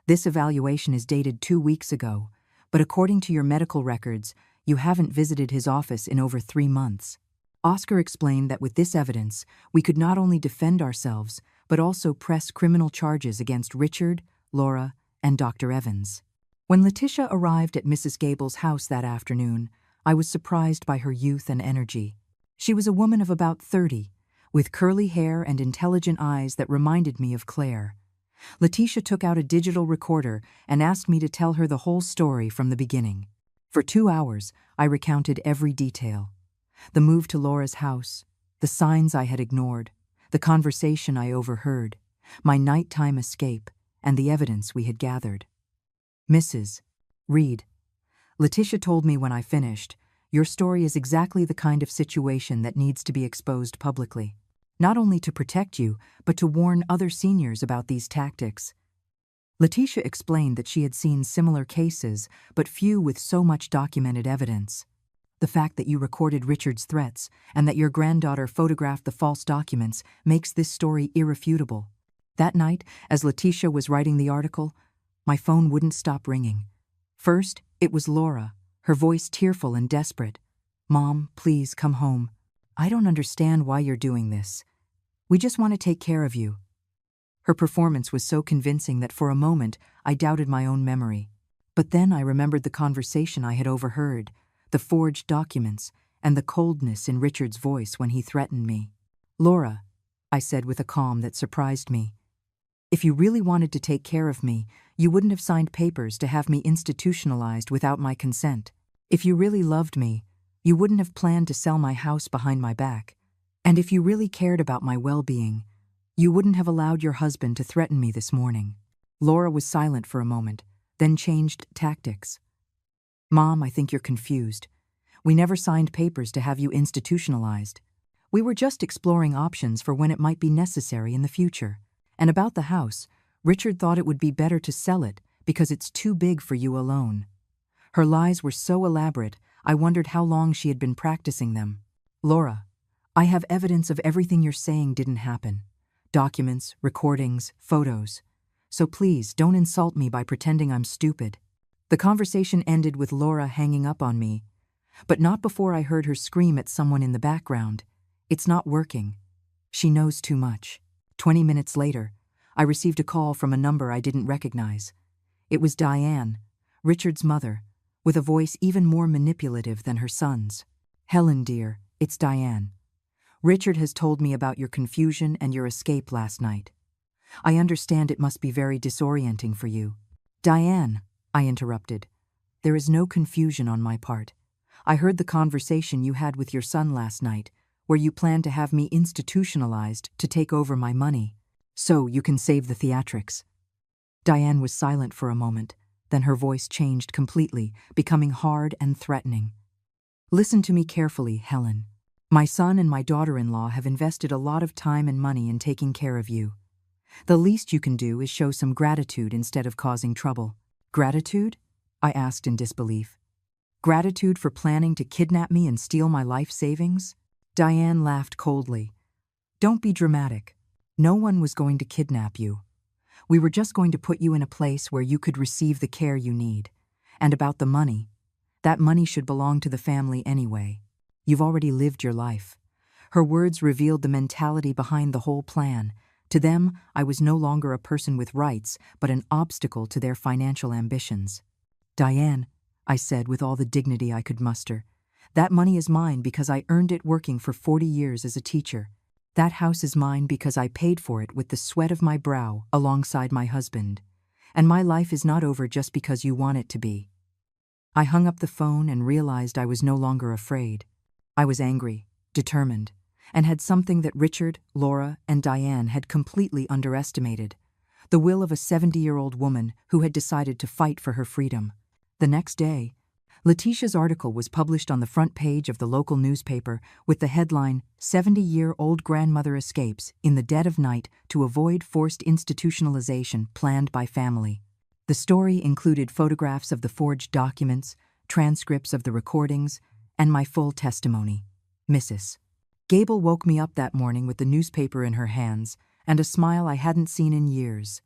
This evaluation is dated 2 weeks ago, but according to your medical records, you haven't visited his office in over 3 months." Oscar explained that with this evidence, we could not only defend ourselves, but also press criminal charges against Richard, Laura, and Dr. Evans. When Letitia arrived at Mrs. Gable's house that afternoon, I was surprised by her youth and energy. She was a woman of about 30, with curly hair and intelligent eyes that reminded me of Claire. Letitia took out a digital recorder and asked me to tell her the whole story from the beginning. For 2 hours, I recounted every detail. The move to Laura's house, the signs I had ignored, the conversation I overheard, my nighttime escape, and the evidence we had gathered. "Mrs. Reed," Letitia told me when I finished, "your story is exactly the kind of situation that needs to be exposed publicly, not only to protect you, but to warn other seniors about these tactics." Letitia explained that she had seen similar cases, but few with so much documented evidence. "The fact that you recorded Richard's threats and that your granddaughter photographed the false documents makes this story irrefutable." That night, as Letitia was writing the article, my phone wouldn't stop ringing. First, it was Laura, her voice tearful and desperate. "Mom, please come home. I don't understand why you're doing this. We just want to take care of you." Her performance was so convincing that for a moment I doubted my own memory. But then I remembered the conversation I had overheard, the forged documents, and the coldness in Richard's voice when he threatened me. "Laura," I said with a calm that surprised me, "if you really wanted to take care of me, you wouldn't have signed papers to have me institutionalized without my consent. If you really loved me, you wouldn't have planned to sell my house behind my back. And if you really cared about my well-being, you wouldn't have allowed your husband to threaten me this morning." Laura was silent for a moment, then changed tactics. "Mom, I think you're confused. We never signed papers to have you institutionalized. We were just exploring options for when it might be necessary in the future. And about the house, Richard thought it would be better to sell it because it's too big for you alone." Her lies were so elaborate, I wondered how long she had been practicing them. "Laura, I have evidence of everything you're saying didn't happen. Documents, recordings, photos. So please, don't insult me by pretending I'm stupid." The conversation ended with Laura hanging up on me, but not before I heard her scream at someone in the background. "It's not working. She knows too much." 20 minutes later, I received a call from a number I didn't recognize. It was Diane, Richard's mother, with a voice even more manipulative than her son's. "Helen, dear, it's Diane. Richard has told me about your confusion and your escape last night. I understand it must be very disorienting for you." "Diane," I interrupted, "there is no confusion on my part. I heard the conversation you had with your son last night, where you planned to have me institutionalized to take over my money, so you can save the theatrics." Diane was silent for a moment, then her voice changed completely, becoming hard and threatening. "Listen to me carefully, Helen. My son and my daughter-in-law have invested a lot of time and money in taking care of you. The least you can do is show some gratitude instead of causing trouble." "Gratitude?" I asked in disbelief. "Gratitude for planning to kidnap me and steal my life savings?" Diane laughed coldly. "Don't be dramatic. No one was going to kidnap you. We were just going to put you in a place where you could receive the care you need. And about the money, that money should belong to the family anyway. You've already lived your life." Her words revealed the mentality behind the whole plan. To them, I was no longer a person with rights, but an obstacle to their financial ambitions. "Diane," I said with all the dignity I could muster, "that money is mine because I earned it working for 40 years as a teacher. That house is mine because I paid for it with the sweat of my brow alongside my husband. And my life is not over just because you want it to be." I hung up the phone and realized I was no longer afraid. I was angry, determined, and had something that Richard, Laura, and Diane had completely underestimated: the will of a 70-year-old woman who had decided to fight for her freedom. The next day, Letitia's article was published on the front page of the local newspaper with the headline, "70-year-old grandmother escapes in the dead of night to avoid forced institutionalization planned by family." The story included photographs of the forged documents, transcripts of the recordings, and my full testimony. Mrs. Gable woke me up that morning with the newspaper in her hands and a smile I hadn't seen in years.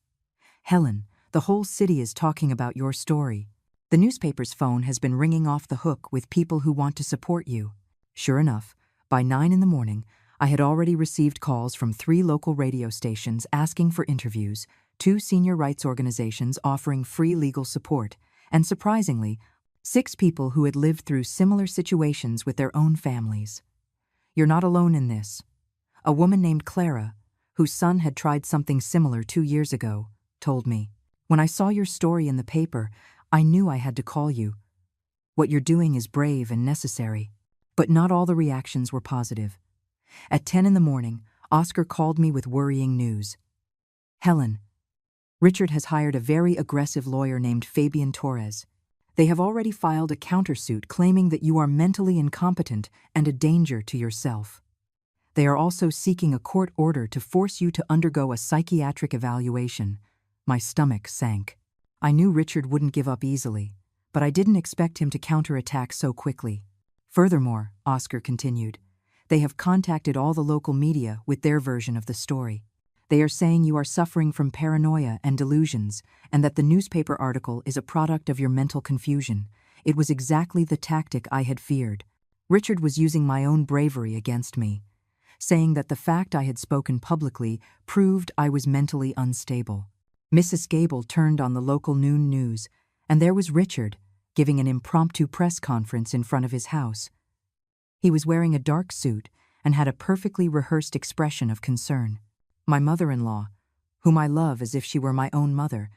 "Helen, the whole city is talking about your story. The newspaper's phone has been ringing off the hook with people who want to support you." Sure enough, by 9 in the morning, I had already received calls from 3 local radio stations asking for interviews, 2 senior rights organizations offering free legal support, and surprisingly, 6 people who had lived through similar situations with their own families. "You're not alone in this." A woman named Clara, whose son had tried something similar 2 years ago, told me, "When I saw your story in the paper, I knew I had to call you. What you're doing is brave and necessary." But not all the reactions were positive. At 10 in the morning, Oscar called me with worrying news. "Helen, Richard has hired a very aggressive lawyer named Fabian Torres. They have already filed a countersuit claiming that you are mentally incompetent and a danger to yourself. They are also seeking a court order to force you to undergo a psychiatric evaluation." My stomach sank. I knew Richard wouldn't give up easily, but I didn't expect him to counterattack so quickly. "Furthermore," Oscar continued, "they have contacted all the local media with their version of the story. They are saying you are suffering from paranoia and delusions, and that the newspaper article is a product of your mental confusion. It was exactly the tactic I had feared. Richard was using my own bravery against me, saying that the fact I had spoken publicly proved I was mentally unstable." Mrs. Gable turned on the local noon news, and there was Richard, giving an impromptu press conference in front of his house. He was wearing a dark suit and had a perfectly rehearsed expression of concern. "My mother-in-law, whom I love as if she were my own mother,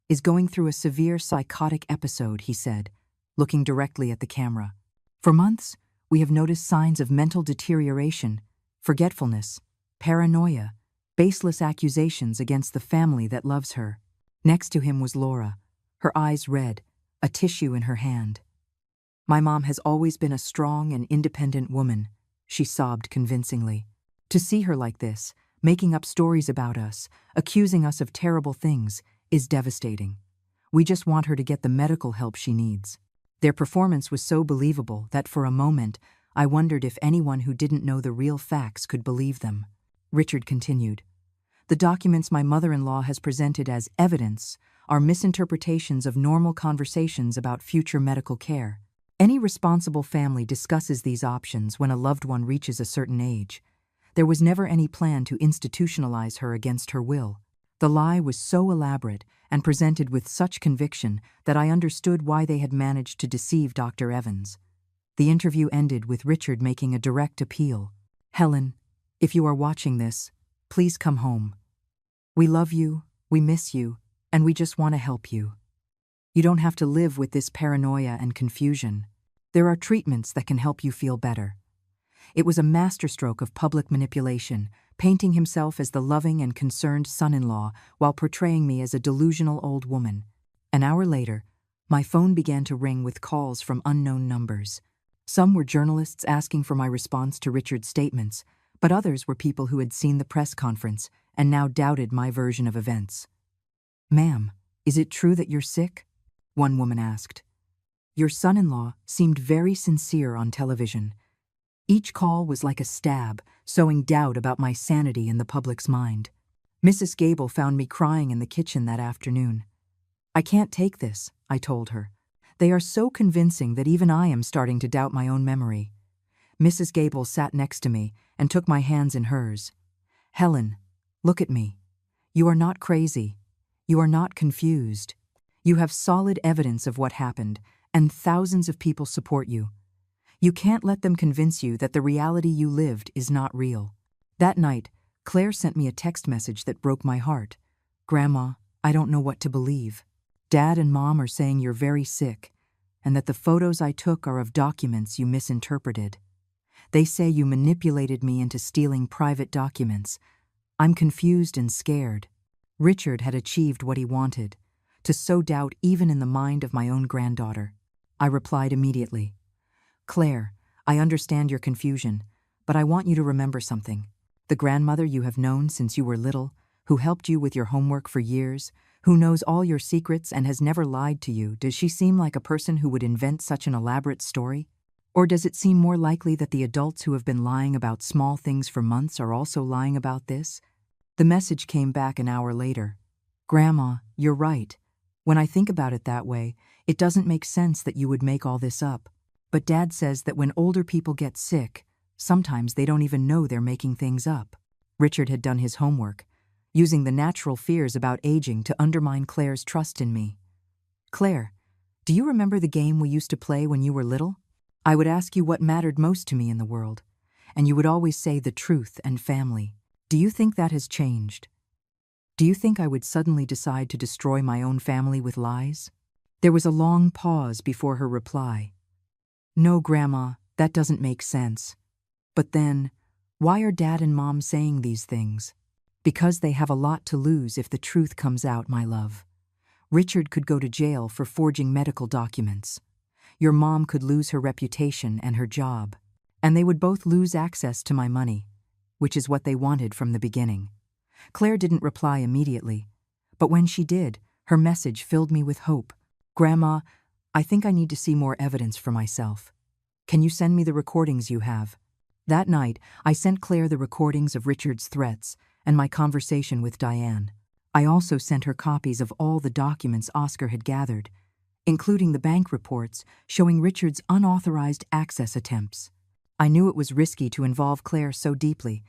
is going through a severe psychotic episode," he said, looking directly at the camera. "For months, we have noticed signs of mental deterioration, forgetfulness, paranoia, baseless accusations against the family that loves her." Next to him was Laura, her eyes red, a tissue in her hand. "My mom has always been a strong and independent woman," she sobbed convincingly. "To see her like this, making up stories about us, accusing us of terrible things, is devastating. We just want her to get the medical help she needs." Their performance was so believable that for a moment I wondered if anyone who didn't know the real facts could believe them. Richard continued, "The documents my mother-in-law has presented as evidence are misinterpretations of normal conversations about future medical care. Any responsible family discusses these options when a loved one reaches a certain age. There was never any plan to institutionalize her against her will." The lie was so elaborate and presented with such conviction that I understood why they had managed to deceive Dr. Evans. The interview ended with Richard making a direct appeal. "Helen, if you are watching this, please come home. We love you, we miss you, and we just want to help you. You don't have to live with this paranoia and confusion. There are treatments that can help you feel better." It was a masterstroke of public manipulation, painting himself as the loving and concerned son-in-law while portraying me as a delusional old woman. An hour later, my phone began to ring with calls from unknown numbers. Some were journalists asking for my response to Richard's statements, but others were people who had seen the press conference and now doubted my version of events. "Ma'am, is it true that you're sick?" one woman asked. "Your son-in-law seemed very sincere on television." Each call was like a stab, sowing doubt about my sanity in the public's mind. Mrs. Gable found me crying in the kitchen that afternoon. "I can't take this," I told her. "They are so convincing that even I am starting to doubt my own memory." Mrs. Gable sat next to me and took my hands in hers. "Helen, look at me. You are not crazy. You are not confused. You have solid evidence of what happened, and thousands of people support you. You can't let them convince you that the reality you lived is not real." That night, Claire sent me a text message that broke my heart. "Grandma, I don't know what to believe. Dad and Mom are saying you're very sick, and that the photos I took are of documents you misinterpreted. They say you manipulated me into stealing private documents. I'm confused and scared." Richard had achieved what he wanted, to sow doubt even in the mind of my own granddaughter. I replied immediately, "Claire, I understand your confusion, but I want you to remember something. The grandmother you have known since you were little, who helped you with your homework for years, who knows all your secrets and has never lied to you, does she seem like a person who would invent such an elaborate story? Or does it seem more likely that the adults who have been lying about small things for months are also lying about this?" The message came back an hour later. "Grandma, you're right. When I think about it that way, it doesn't make sense that you would make all this up. But Dad says that when older people get sick, sometimes they don't even know they're making things up." Richard had done his homework, using the natural fears about aging to undermine Claire's trust in me. "Claire, do you remember the game we used to play when you were little? I would ask you what mattered most to me in the world, and you would always say the truth and family. Do you think that has changed? Do you think I would suddenly decide to destroy my own family with lies?" There was a long pause before her reply. "No, Grandma, that doesn't make sense. But then, why are Dad and Mom saying these things? Because they have a lot to lose if the truth comes out, my love. Richard could go to jail for forging medical documents. Your mom could lose her reputation and her job. And they would both lose access to my money, which is what they wanted from the beginning." Claire didn't reply immediately, but when she did, her message filled me with hope. "Grandma, I think I need to see more evidence for myself. Can you send me the recordings you have?" That night, I sent Claire the recordings of Richard's threats and my conversation with Diane. I also sent her copies of all the documents Oscar had gathered, including the bank reports showing Richard's unauthorized access attempts. I knew it was risky to involve Claire so deeply,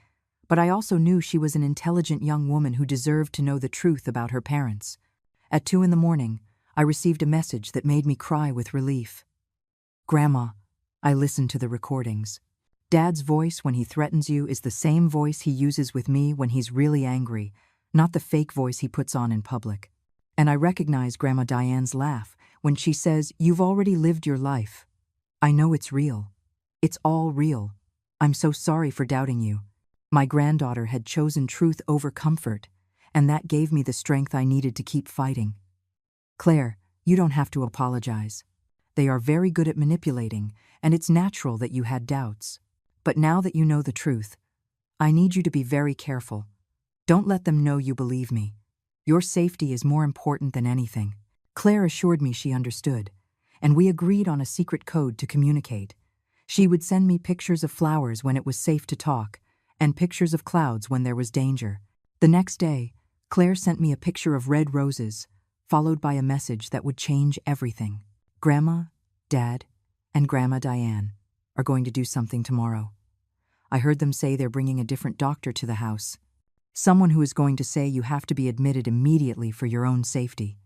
but I also knew she was an intelligent young woman who deserved to know the truth about her parents. At 2 a.m, I received a message that made me cry with relief. "Grandma," I listened to the recordings. "Dad's voice when he threatens you is the same voice he uses with me when he's really angry, not the fake voice he puts on in public. And I recognize Grandma Diane's laugh when she says, 'You've already lived your life.' I know it's real. It's all real. I'm so sorry for doubting you. My granddaughter had chosen truth over comfort, and that gave me the strength I needed to keep fighting. Claire, you don't have to apologize. They are very good at manipulating, and it's natural that you had doubts. But now that you know the truth, I need you to be very careful. Don't let them know you believe me. Your safety is more important than anything." Claire assured me she understood, and we agreed on a secret code to communicate. She would send me pictures of flowers when it was safe to talk, and pictures of clouds when there was danger. The next day, Claire sent me a picture of red roses, followed by a message that would change everything. "Grandma, Dad, and Grandma Diane are going to do something tomorrow. I heard them say they're bringing a different doctor to the house. Someone who is going to say you have to be admitted immediately for your own safety.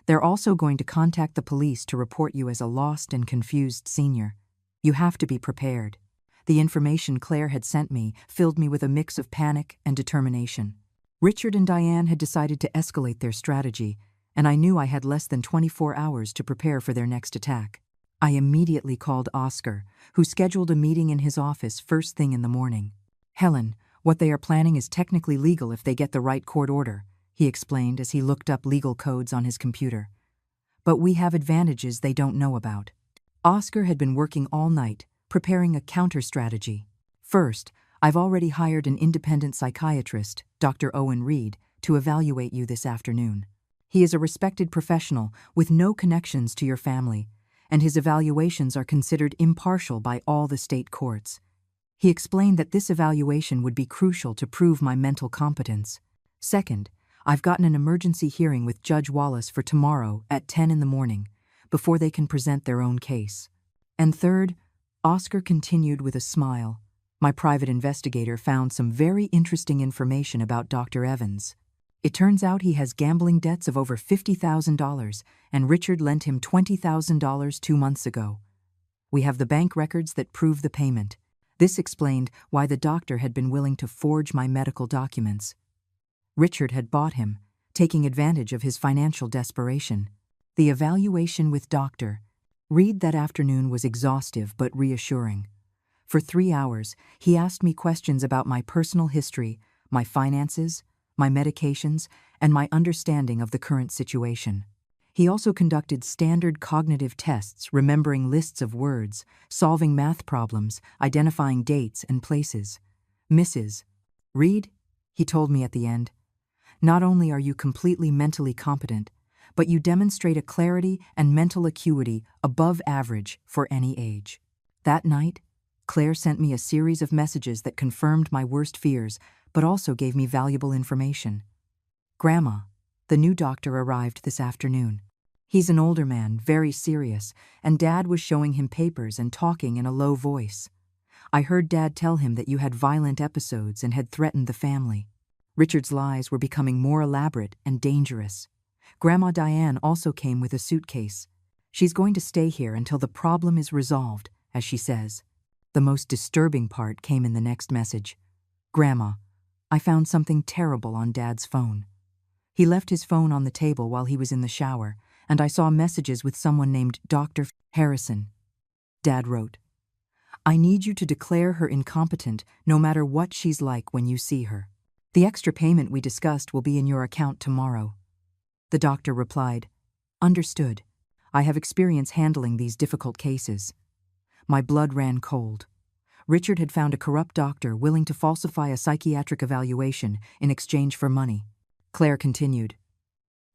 They're also going to contact the police to report you as a lost and confused senior. You have to be prepared." The information Claire had sent me filled me with a mix of panic and determination. Richard and Diane had decided to escalate their strategy, and I knew I had less than 24 hours to prepare for their next attack. I immediately called Oscar, who scheduled a meeting in his office first thing in the morning. "Helen, what they are planning is technically legal if they get the right court order," he explained as he looked up legal codes on his computer. "But we have advantages they don't know about." Oscar had been working all night, preparing a counter-strategy. "First, I've already hired an independent psychiatrist, Dr. Owen Reed, to evaluate you this afternoon. He is a respected professional with no connections to your family, and his evaluations are considered impartial by all the state courts. He explained that this evaluation would be crucial to prove my mental competence. Second, I've gotten an emergency hearing with Judge Wallace for tomorrow at 10 a.m, before they can present their own case. And third," Oscar continued with a smile, "my private investigator found some very interesting information about Dr. Evans. It turns out he has gambling debts of over $50,000, and Richard lent him $20,000 2 months ago. We have the bank records that prove the payment. This explained why the doctor had been willing to forge my medical documents. Richard had bought him, taking advantage of his financial desperation. The evaluation with Dr. Reed that afternoon was exhaustive but reassuring. For 3 hours, he asked me questions about my personal history, my finances, my medications, and my understanding of the current situation. He also conducted standard cognitive tests, remembering lists of words, solving math problems, identifying dates and places. Mrs. Reed, he told me at the end, not only are you completely mentally competent, but you demonstrate a clarity and mental acuity above average for any age. That night, Claire sent me a series of messages that confirmed my worst fears, but also gave me valuable information. Grandma, the new doctor arrived this afternoon. He's an older man, very serious, and Dad was showing him papers and talking in a low voice. I heard Dad tell him that you had violent episodes and had threatened the family. Richard's lies were becoming more elaborate and dangerous. Grandma Diane also came with a suitcase. She's going to stay here until the problem is resolved, as she says. The most disturbing part came in the next message. Grandma, I found something terrible on Dad's phone. He left his phone on the table while he was in the shower, and I saw messages with someone named Dr. Harrison. Dad wrote, I need you to declare her incompetent no matter what she's like when you see her. The extra payment we discussed will be in your account tomorrow. The doctor replied, Understood. I have experience handling these difficult cases. My blood ran cold. Richard had found a corrupt doctor willing to falsify a psychiatric evaluation in exchange for money. Claire continued,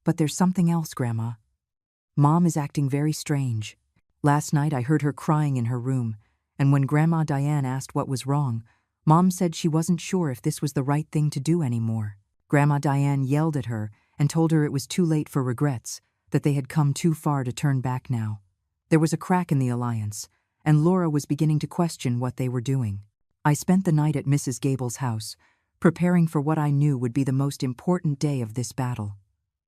But there's something else, Grandma. Mom is acting very strange. Last night I heard her crying in her room, and when Grandma Diane asked what was wrong, Mom said she wasn't sure if this was the right thing to do anymore. Grandma Diane yelled at her and told her it was too late for regrets, that they had come too far to turn back now. There was a crack in the alliance, and Laura was beginning to question what they were doing. I spent the night at Mrs. Gable's house, preparing for what I knew would be the most important day of this battle.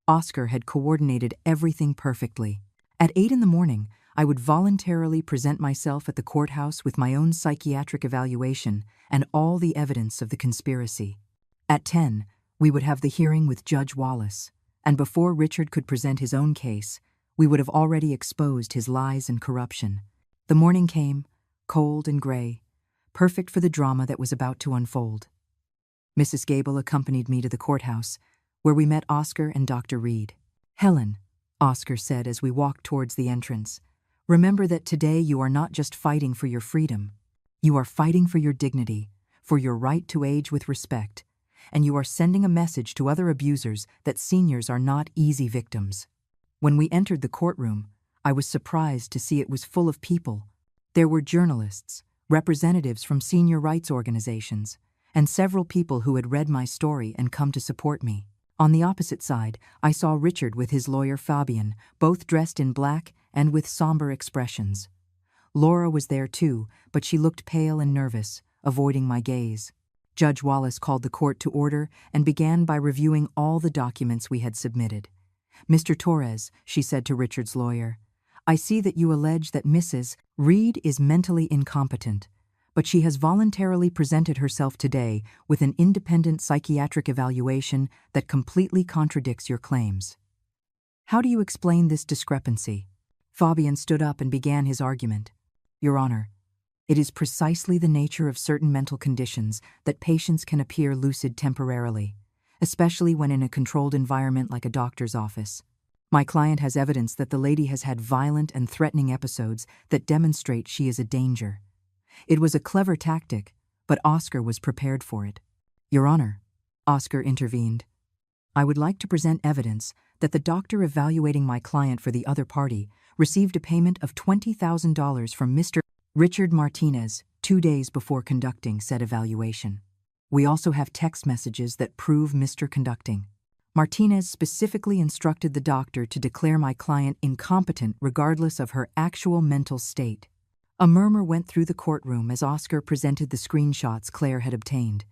Oscar had coordinated everything perfectly. At 8 in the morning, I would voluntarily present myself at the courthouse with my own psychiatric evaluation and all the evidence of the conspiracy. At 10, we would have the hearing with Judge Wallace, and before Richard could present his own case, we would have already exposed his lies and corruption. The morning came, cold and gray, perfect for the drama that was about to unfold. Mrs. Gable accompanied me to the courthouse, where we met Oscar and Dr. Reed. Helen, Oscar said as we walked towards the entrance, remember that today you are not just fighting for your freedom. You are fighting for your dignity, for your right to age with respect, and you are sending a message to other abusers that seniors are not easy victims. When we entered the courtroom, I was surprised to see it was full of people. There were journalists, representatives from senior rights organizations, and several people who had read my story and come to support me. On the opposite side, I saw Richard with his lawyer Fabian, both dressed in black and with somber expressions. Laura was there too, but she looked pale and nervous, avoiding my gaze. Judge Wallace called the court to order and began by reviewing all the documents we had submitted. Mr. Torres, she said to Richard's lawyer, I see that you allege that Mrs. Reed is mentally incompetent, but she has voluntarily presented herself today with an independent psychiatric evaluation that completely contradicts your claims. How do you explain this discrepancy? Fabian stood up and began his argument. Your Honor, it is precisely the nature of certain mental conditions that patients can appear lucid temporarily, especially when in a controlled environment like a doctor's office. My client has evidence that the lady has had violent and threatening episodes that demonstrate she is a danger. It was a clever tactic, but Oscar was prepared for it. Your Honor, Oscar intervened, I would like to present evidence that the doctor evaluating my client for the other party received a payment of $20,000 from Mr. Richard Martinez 2 days before conducting said evaluation. We also have text messages that prove Mr. Conducting. Martinez specifically instructed the doctor to declare my client incompetent regardless of her actual mental state. A murmur went through the courtroom as Oscar presented the screenshots Claire had obtained.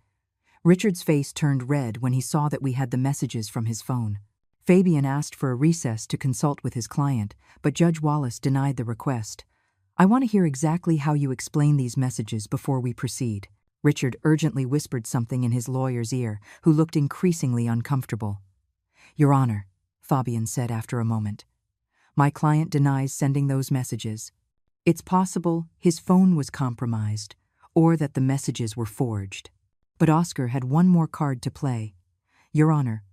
Richard's face turned red when he saw that we had the messages from his phone. Fabian asked for a recess to consult with his client, but Judge Wallace denied the request. I want to hear exactly how you explain these messages before we proceed. Richard urgently whispered something in his lawyer's ear, who looked increasingly uncomfortable. Your Honor, Fabian said after a moment, my client denies sending those messages. It's possible his phone was compromised, or that the messages were forged. But Oscar had one more card to play. Your Honor,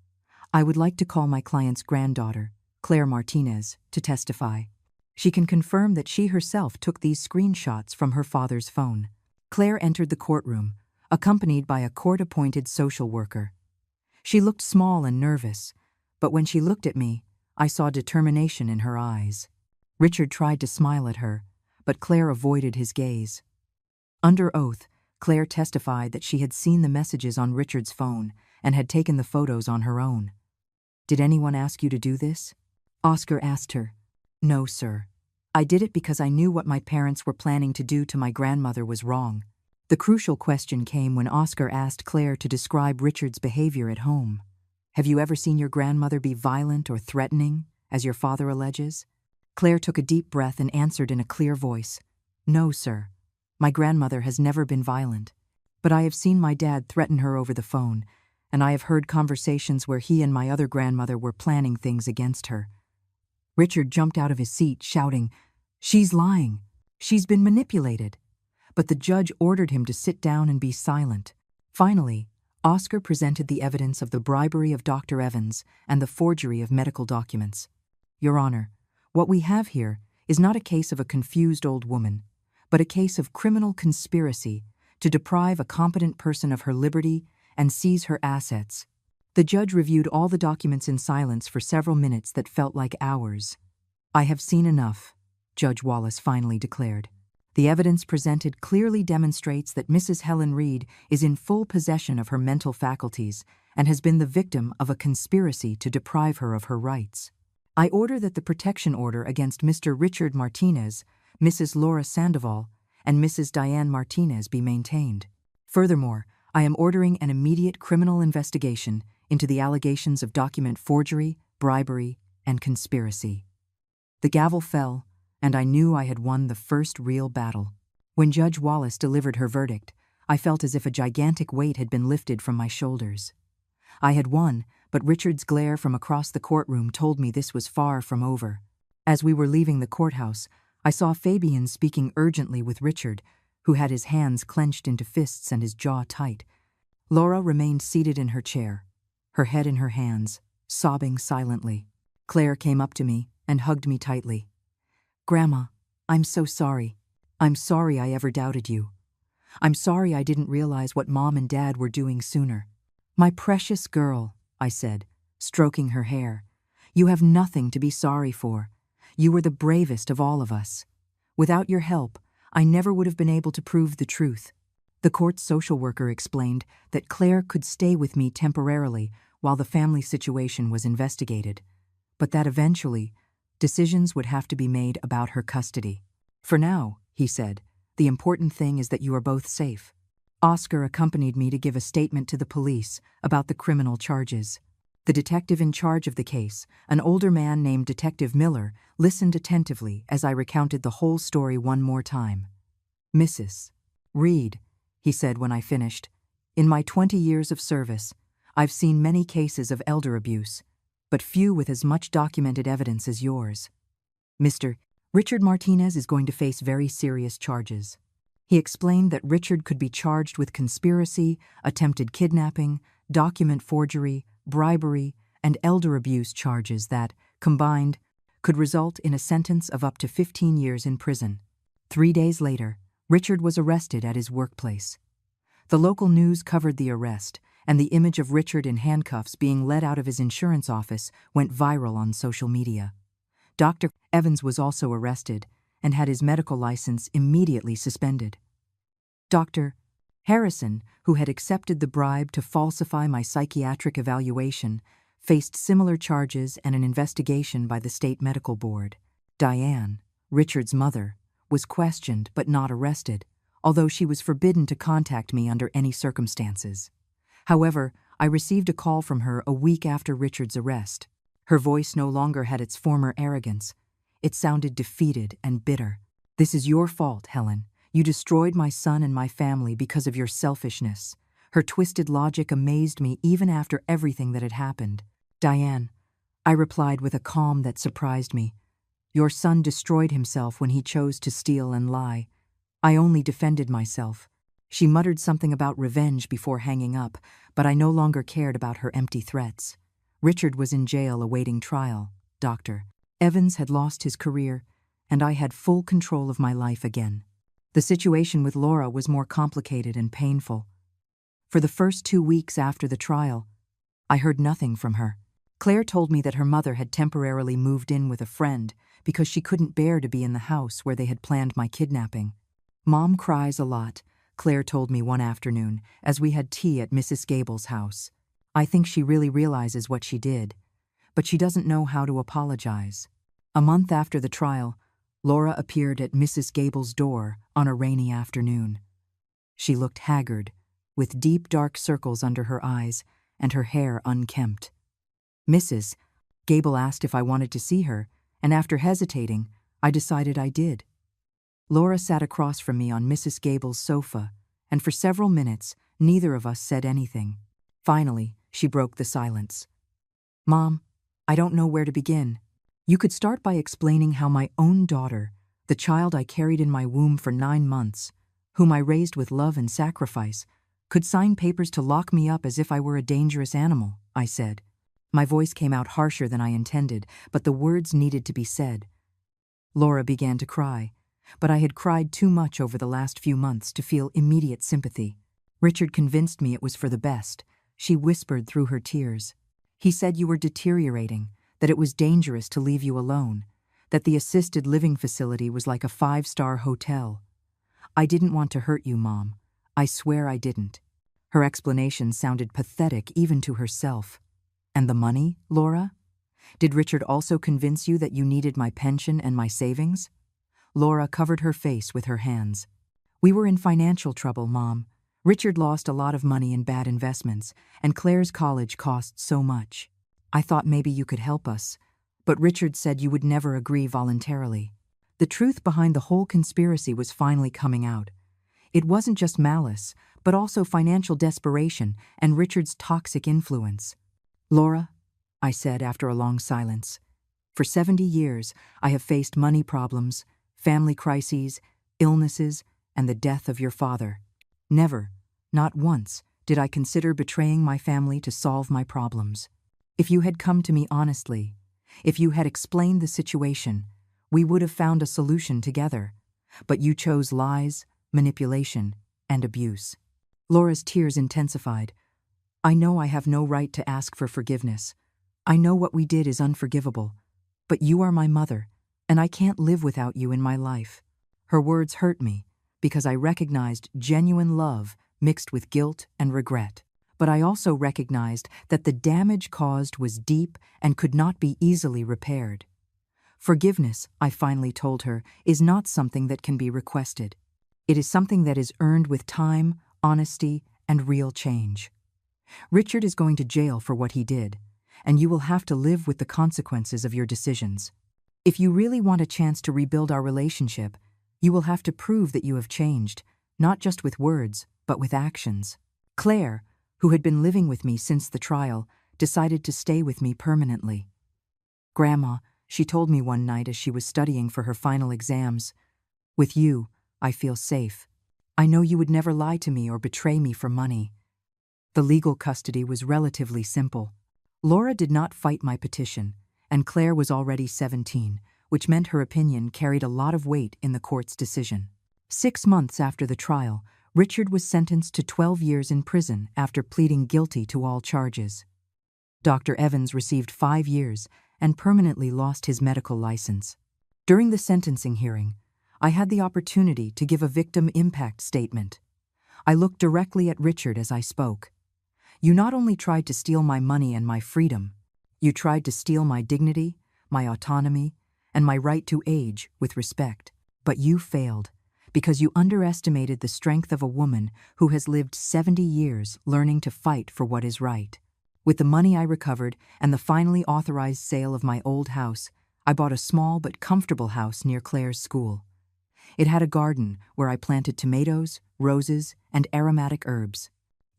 I would like to call my client's granddaughter, Claire Martinez, to testify. She can confirm that she herself took these screenshots from her father's phone. Claire entered the courtroom, accompanied by a court-appointed social worker. She looked small and nervous, but when she looked at me, I saw determination in her eyes. Richard tried to smile at her, but Claire avoided his gaze. Under oath, Claire testified that she had seen the messages on Richard's phone and had taken the photos on her own. Did anyone ask you to do this? Oscar asked her. No, sir. I did it because I knew what my parents were planning to do to my grandmother was wrong. The crucial question came when Oscar asked Claire to describe Richard's behavior at home. Have you ever seen your grandmother be violent or threatening, as your father alleges? Claire took a deep breath and answered in a clear voice. No, sir. My grandmother has never been violent. But I have seen my dad threaten her over the phone, and I have heard conversations where he and my other grandmother were planning things against her. Richard jumped out of his seat, shouting, She's lying. She's been manipulated. But the judge ordered him to sit down and be silent. Finally, Oscar presented the evidence of the bribery of Dr. Evans and the forgery of medical documents. Your Honor, what we have here is not a case of a confused old woman, but a case of criminal conspiracy to deprive a competent person of her liberty and seize her assets. The judge reviewed all the documents in silence for several minutes that felt like hours. I have seen enough, Judge Wallace finally declared. The evidence presented clearly demonstrates that Mrs. Helen Reed is in full possession of her mental faculties and has been the victim of a conspiracy to deprive her of her rights. I order that the protection order against Mr. Richard Martinez, Mrs. Laura Sandoval, and Mrs. Diane Martinez be maintained. Furthermore, I am ordering an immediate criminal investigation into the allegations of document forgery, bribery, and conspiracy. The gavel fell, and I knew I had won the first real battle. When Judge Wallace delivered her verdict, I felt as if a gigantic weight had been lifted from my shoulders. I had won, but Richard's glare from across the courtroom told me this was far from over. As we were leaving the courthouse, I saw Fabian speaking urgently with Richard, who had his hands clenched into fists and his jaw tight. Laura remained seated in her chair, her head in her hands, sobbing silently. Claire came up to me and hugged me tightly. Grandma, I'm so sorry. I'm sorry I ever doubted you. I'm sorry I didn't realize what Mom and Dad were doing sooner. My precious girl, I said, stroking her hair, you have nothing to be sorry for. You were the bravest of all of us. Without your help, I never would have been able to prove the truth. The court's social worker explained that Claire could stay with me temporarily while the family situation was investigated, but that eventually, decisions would have to be made about her custody. For now, he said, the important thing is that you are both safe. Oscar accompanied me to give a statement to the police about the criminal charges. The detective in charge of the case, an older man named Detective Miller, listened attentively as I recounted the whole story one more time. Mrs. Reed, he said when I finished, in my 20 years of service, I've seen many cases of elder abuse, but few with as much documented evidence as yours. Mr. Richard Martinez is going to face very serious charges. He explained that Richard could be charged with conspiracy, attempted kidnapping, document forgery, bribery, and elder abuse charges that, combined, could result in a sentence of up to 15 years in prison. 3 days later, Richard was arrested at his workplace. The local news covered the arrest, and the image of Richard in handcuffs being led out of his insurance office went viral on social media. Dr. Evans was also arrested and had his medical license immediately suspended. Dr. Harrison, who had accepted the bribe to falsify my psychiatric evaluation, faced similar charges and an investigation by the state medical board. Diane, Richard's mother, was questioned but not arrested, although she was forbidden to contact me under any circumstances. However, I received a call from her a week after Richard's arrest. Her voice no longer had its former arrogance. It sounded defeated and bitter. "This is your fault, Helen. You destroyed my son and my family because of your selfishness." Her twisted logic amazed me even after everything that had happened. "Diane," I replied with a calm that surprised me, "your son destroyed himself when he chose to steal and lie. I only defended myself." She muttered something about revenge before hanging up, but I no longer cared about her empty threats. Richard was in jail awaiting trial, Dr. Evans had lost his career, and I had full control of my life again. The situation with Laura was more complicated and painful. For the first 2 weeks after the trial, I heard nothing from her. Claire told me that her mother had temporarily moved in with a friend because she couldn't bear to be in the house where they had planned my kidnapping. "Mom cries a lot," Claire told me one afternoon as we had tea at Mrs. Gable's house. "I think she really realizes what she did, but she doesn't know how to apologize." A month after the trial, Laura appeared at Mrs. Gable's door on a rainy afternoon. She looked haggard, with deep dark circles under her eyes and her hair unkempt. "Mrs. Gable asked if I wanted to see her, and after hesitating, I decided I did." Laura sat across from me on Mrs. Gable's sofa, and for several minutes, neither of us said anything. Finally, she broke the silence. "Mom, I don't know where to begin. You could start by explaining how my own daughter, the child I carried in my womb for 9 months, whom I raised with love and sacrifice, could sign papers to lock me up as if I were a dangerous animal," I said. My voice came out harsher than I intended, but the words needed to be said. Laura began to cry, but I had cried too much over the last few months to feel immediate sympathy. "Richard convinced me it was for the best," she whispered through her tears. "He said you were deteriorating, that it was dangerous to leave you alone, that the assisted living facility was like a 5-star hotel. I didn't want to hurt you, Mom. I swear I didn't." Her explanation sounded pathetic even to herself. "And the money, Laura? Did Richard also convince you that you needed my pension and my savings?" Laura covered her face with her hands. "We were in financial trouble, Mom. Richard lost a lot of money in bad investments, and Claire's college cost so much. I thought maybe you could help us, but Richard said you would never agree voluntarily." The truth behind the whole conspiracy was finally coming out. It wasn't just malice, but also financial desperation and Richard's toxic influence. "Laura," I said after a long silence, "for 70 years I have faced money problems, family crises, illnesses, and the death of your father. Never, not once, did I consider betraying my family to solve my problems. If you had come to me honestly, if you had explained the situation, we would have found a solution together. But you chose lies, manipulation, and abuse." Laura's tears intensified. "I know I have no right to ask for forgiveness. I know what we did is unforgivable. But you are my mother, and I can't live without you in my life." Her words hurt me, because I recognized genuine love mixed with guilt and regret. But I also recognized that the damage caused was deep and could not be easily repaired. "Forgiveness," I finally told her, "is not something that can be requested. It is something that is earned with time, honesty, and real change. Richard is going to jail for what he did, and you will have to live with the consequences of your decisions. If you really want a chance to rebuild our relationship, you will have to prove that you have changed, not just with words, but with actions." Claire, who had been living with me since the trial, decided to stay with me permanently. "Grandma," she told me one night as she was studying for her final exams, "with you, I feel safe. I know you would never lie to me or betray me for money." The legal custody was relatively simple. Laura did not fight my petition, and Claire was already 17, which meant her opinion carried a lot of weight in the court's decision. 6 months after the trial, Richard was sentenced to 12 years in prison after pleading guilty to all charges. Dr. Evans received 5 years and permanently lost his medical license. During the sentencing hearing, I had the opportunity to give a victim impact statement. I looked directly at Richard as I spoke. "You not only tried to steal my money and my freedom, you tried to steal my dignity, my autonomy, and my right to age with respect. But you failed, because you underestimated the strength of a woman who has lived 70 years learning to fight for what is right. With the money I recovered and the finally authorized sale of my old house, I bought a small but comfortable house near Claire's school. It had a garden where I planted tomatoes, roses, and aromatic herbs.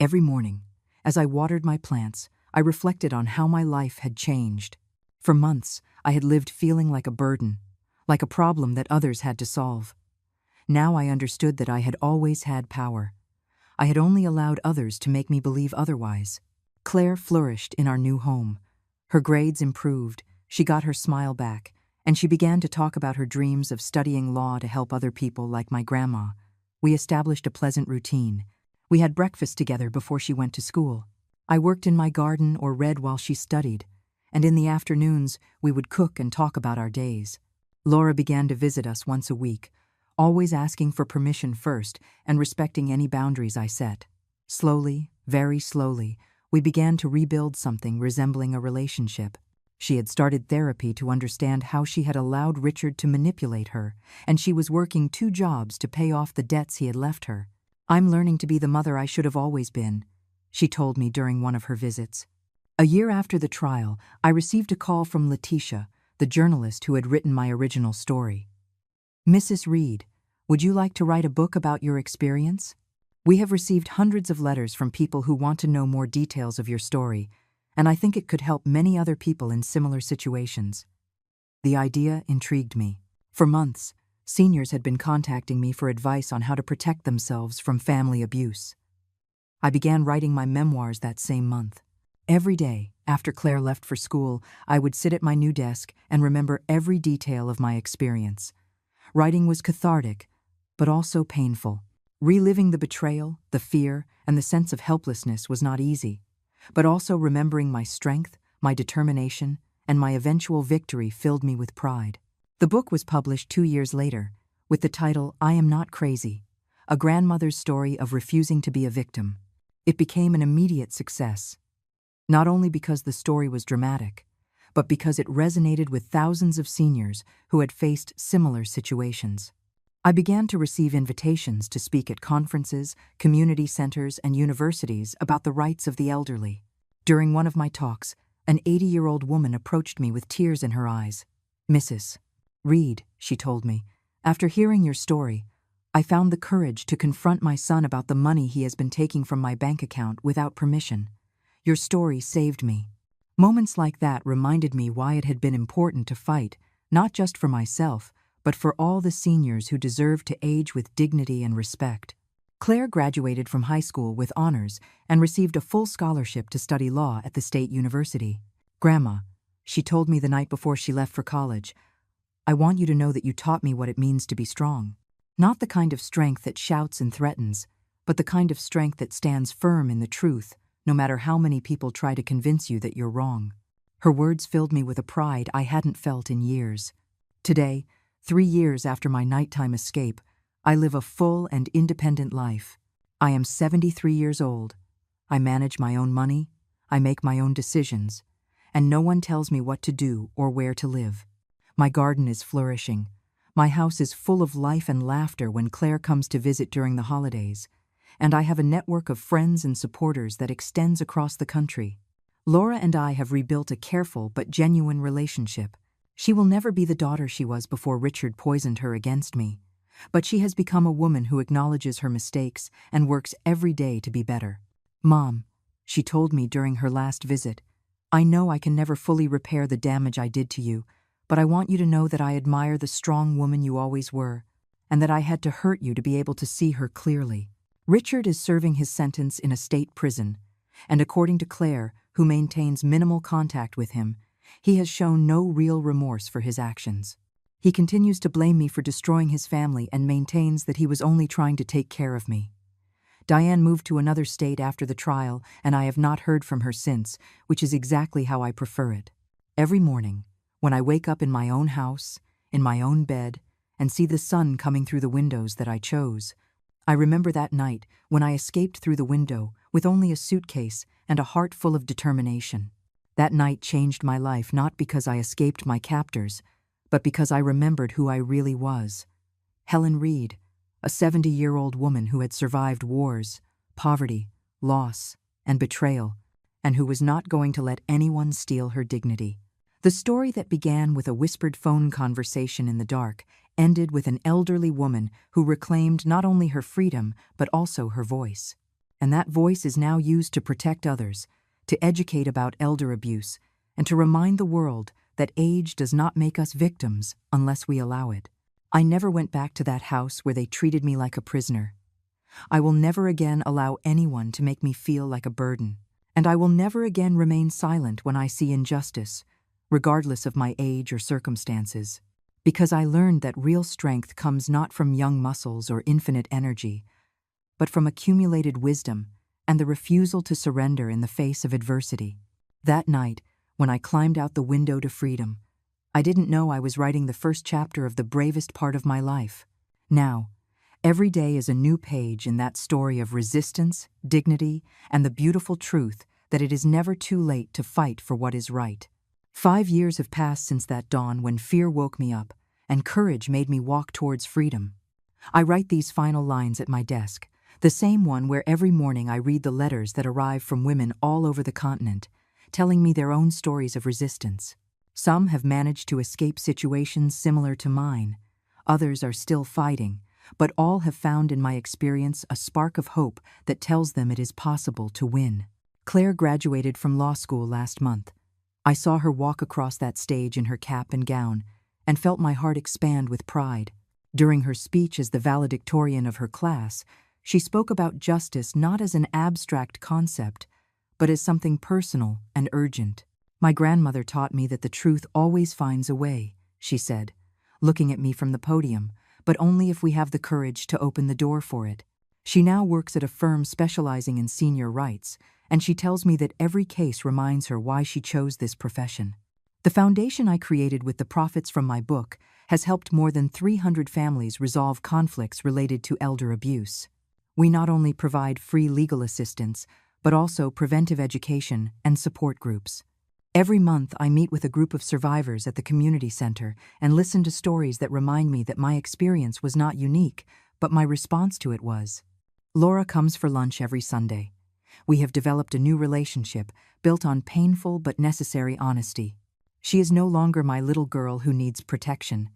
Every morning, as I watered my plants, I reflected on how my life had changed. For months, I had lived feeling like a burden, like a problem that others had to solve. Now I understood that I had always had power. I had only allowed others to make me believe otherwise. Claire flourished in our new home. Her grades improved, she got her smile back, and she began to talk about her dreams of studying law to help other people like my grandma. We established a pleasant routine. We had breakfast together before she went to school. I worked in my garden or read while she studied, and in the afternoons we would cook and talk about our days. Laura began to visit us once a week, always asking for permission first and respecting any boundaries I set. Slowly, very slowly, we began to rebuild something resembling a relationship. She had started therapy to understand how she had allowed Richard to manipulate her, and she was working 2 jobs to pay off the debts he had left her. "I'm learning to be the mother I should have always been," she told me during one of her visits. A year after the trial, I received a call from Letitia, the journalist who had written my original story. "Mrs. Reed, would you like to write a book about your experience? We have received hundreds of letters from people who want to know more details of your story, and I think it could help many other people in similar situations." The idea intrigued me. For months, seniors had been contacting me for advice on how to protect themselves from family abuse. I began writing my memoirs that same month. Every day, after Claire left for school, I would sit at my new desk and remember every detail of my experience. Writing was cathartic, but also painful. Reliving the betrayal, the fear, and the sense of helplessness was not easy, but also remembering my strength, my determination, and my eventual victory filled me with pride. The book was published 2 years later, with the title "I Am Not Crazy," a grandmother's story of refusing to be a victim. It became an immediate success, not only because the story was dramatic, but because it resonated with thousands of seniors who had faced similar situations. I began to receive invitations to speak at conferences, community centers, and universities about the rights of the elderly. During one of my talks, an 80-year-old woman approached me with tears in her eyes. "Mrs. Reed," she told me, "after hearing your story, I found the courage to confront my son about the money he has been taking from my bank account without permission. Your story saved me." Moments like that reminded me why it had been important to fight, not just for myself, but for all the seniors who deserve to age with dignity and respect. Claire graduated from high school with honors and received a full scholarship to study law at the state university. "Grandma," she told me the night before she left for college, "I want you to know that you taught me what it means to be strong. Not the kind of strength that shouts and threatens, but the kind of strength that stands firm in the truth, no matter how many people try to convince you that you're wrong." Her words filled me with a pride I hadn't felt in years. Today, 3 years after my nighttime escape, I live a full and independent life. I am 73 years old. I manage my own money, I make my own decisions, and no one tells me what to do or where to live. My garden is flourishing. My house is full of life and laughter when Claire comes to visit during the holidays, and I have a network of friends and supporters that extends across the country. Laura and I have rebuilt a careful but genuine relationship. She will never be the daughter she was before Richard poisoned her against me, but she has become a woman who acknowledges her mistakes and works every day to be better. "Mom," she told me during her last visit, "I know I can never fully repair the damage I did to you, but I want you to know that I admire the strong woman you always were, and that I had to hurt you to be able to see her clearly." Richard is serving his sentence in a state prison, and according to Claire, who maintains minimal contact with him, he has shown no real remorse for his actions. He continues to blame me for destroying his family and maintains that he was only trying to take care of me. Diane moved to another state after the trial, and I have not heard from her since, which is exactly how I prefer it. Every morning, when I wake up in my own house, in my own bed, and see the sun coming through the windows that I chose, I remember that night when I escaped through the window with only a suitcase and a heart full of determination. That night changed my life not because I escaped my captors, but because I remembered who I really was. Helen Reed, a 70-year-old woman who had survived wars, poverty, loss, and betrayal, and who was not going to let anyone steal her dignity. The story that began with a whispered phone conversation in the dark ended with an elderly woman who reclaimed not only her freedom but also her voice. And that voice is now used to protect others, to educate about elder abuse, and to remind the world that age does not make us victims unless we allow it. I never went back to that house where they treated me like a prisoner. I will never again allow anyone to make me feel like a burden. And I will never again remain silent when I see injustice, regardless of my age or circumstances. Because I learned that real strength comes not from young muscles or infinite energy, but from accumulated wisdom and the refusal to surrender in the face of adversity. That night, when I climbed out the window to freedom, I didn't know I was writing the first chapter of the bravest part of my life. Now, every day is a new page in that story of resistance, dignity, and the beautiful truth that it is never too late to fight for what is right. 5 years have passed since that dawn when fear woke me up and courage made me walk towards freedom. I write these final lines at my desk, the same one where every morning I read the letters that arrive from women all over the continent, telling me their own stories of resistance. Some have managed to escape situations similar to mine. Others are still fighting, but all have found in my experience a spark of hope that tells them it is possible to win. Claire graduated from law school last month. I saw her walk across that stage in her cap and gown and felt my heart expand with pride. During her speech as the valedictorian of her class, she spoke about justice not as an abstract concept, but as something personal and urgent. My grandmother taught me that the truth always finds a way, she said, looking at me from the podium, but only if we have the courage to open the door for it. She now works at a firm specializing in senior rights, and she tells me that every case reminds her why she chose this profession. The foundation I created with the profits from my book has helped more than 300 families resolve conflicts related to elder abuse. We not only provide free legal assistance, but also preventive education and support groups. Every month, I meet with a group of survivors at the community center and listen to stories that remind me that my experience was not unique, but my response to it was. Laura comes for lunch every Sunday. We have developed a new relationship built on painful but necessary honesty. She is no longer my little girl who needs protection,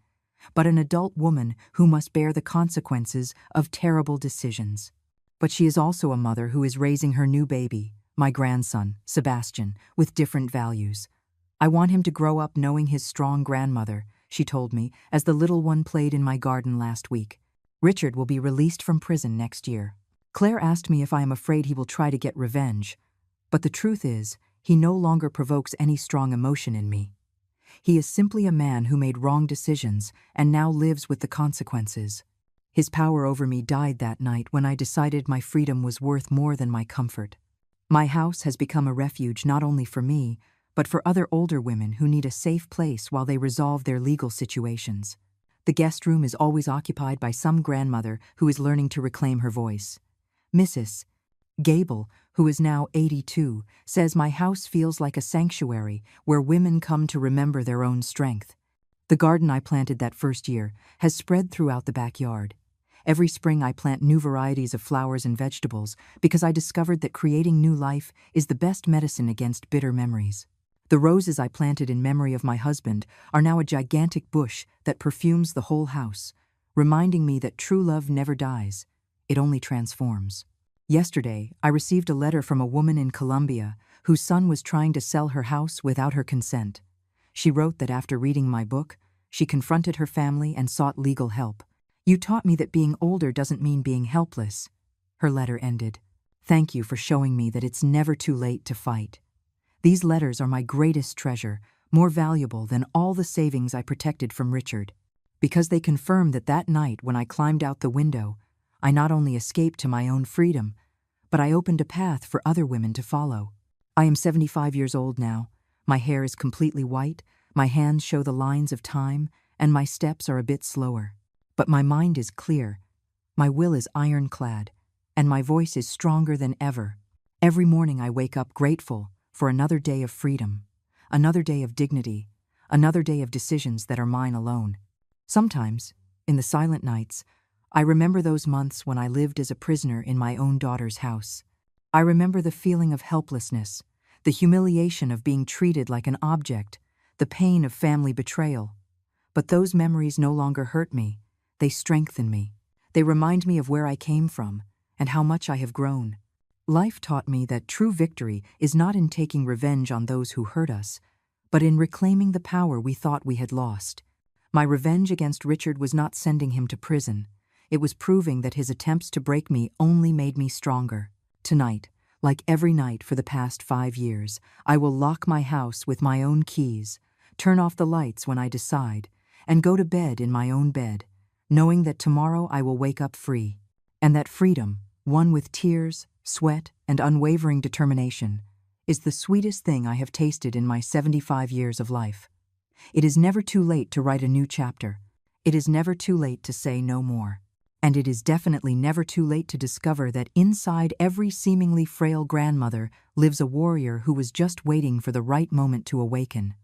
but an adult woman who must bear the consequences of terrible decisions. But she is also a mother who is raising her new baby, my grandson, Sebastian, with different values. I want him to grow up knowing his strong grandmother, she told me, as the little one played in my garden last week. Richard will be released from prison next year. Claire asked me if I am afraid he will try to get revenge, but the truth is, he no longer provokes any strong emotion in me. He is simply a man who made wrong decisions and now lives with the consequences. His power over me died that night when I decided my freedom was worth more than my comfort. My house has become a refuge not only for me, but for other older women who need a safe place while they resolve their legal situations. The guest room is always occupied by some grandmother who is learning to reclaim her voice. Mrs. Gable, who is now 82, says my house feels like a sanctuary where women come to remember their own strength. The garden I planted that first year has spread throughout the backyard. Every spring I plant new varieties of flowers and vegetables because I discovered that creating new life is the best medicine against bitter memories. The roses I planted in memory of my husband are now a gigantic bush that perfumes the whole house, reminding me that true love never dies, it only transforms. Yesterday, I received a letter from a woman in Colombia whose son was trying to sell her house without her consent. She wrote that after reading my book, she confronted her family and sought legal help. You taught me that being older doesn't mean being helpless. Her letter ended. Thank you for showing me that it's never too late to fight. These letters are my greatest treasure, more valuable than all the savings I protected from Richard, because they confirm that that night when I climbed out the window, I not only escaped to my own freedom, but I opened a path for other women to follow. I am 75 years old now. My hair is completely white, my hands show the lines of time, and my steps are a bit slower. But my mind is clear, my will is ironclad, and my voice is stronger than ever. Every morning I wake up grateful for another day of freedom, another day of dignity, another day of decisions that are mine alone. Sometimes, in the silent nights, I remember those months when I lived as a prisoner in my own daughter's house. I remember the feeling of helplessness, the humiliation of being treated like an object, the pain of family betrayal. But those memories no longer hurt me. They strengthen me. They remind me of where I came from and how much I have grown. Life taught me that true victory is not in taking revenge on those who hurt us, but in reclaiming the power we thought we had lost. My revenge against Richard was not sending him to prison. It was proving that his attempts to break me only made me stronger. Tonight, like every night for the past 5 years, I will lock my house with my own keys, turn off the lights when I decide, and go to bed in my own bed, knowing that tomorrow I will wake up free. And that freedom, won with tears, sweat, and unwavering determination, is the sweetest thing I have tasted in my 75 years of life. It is never too late to write a new chapter. It is never too late to say no more. And it is definitely never too late to discover that inside every seemingly frail grandmother lives a warrior who was just waiting for the right moment to awaken.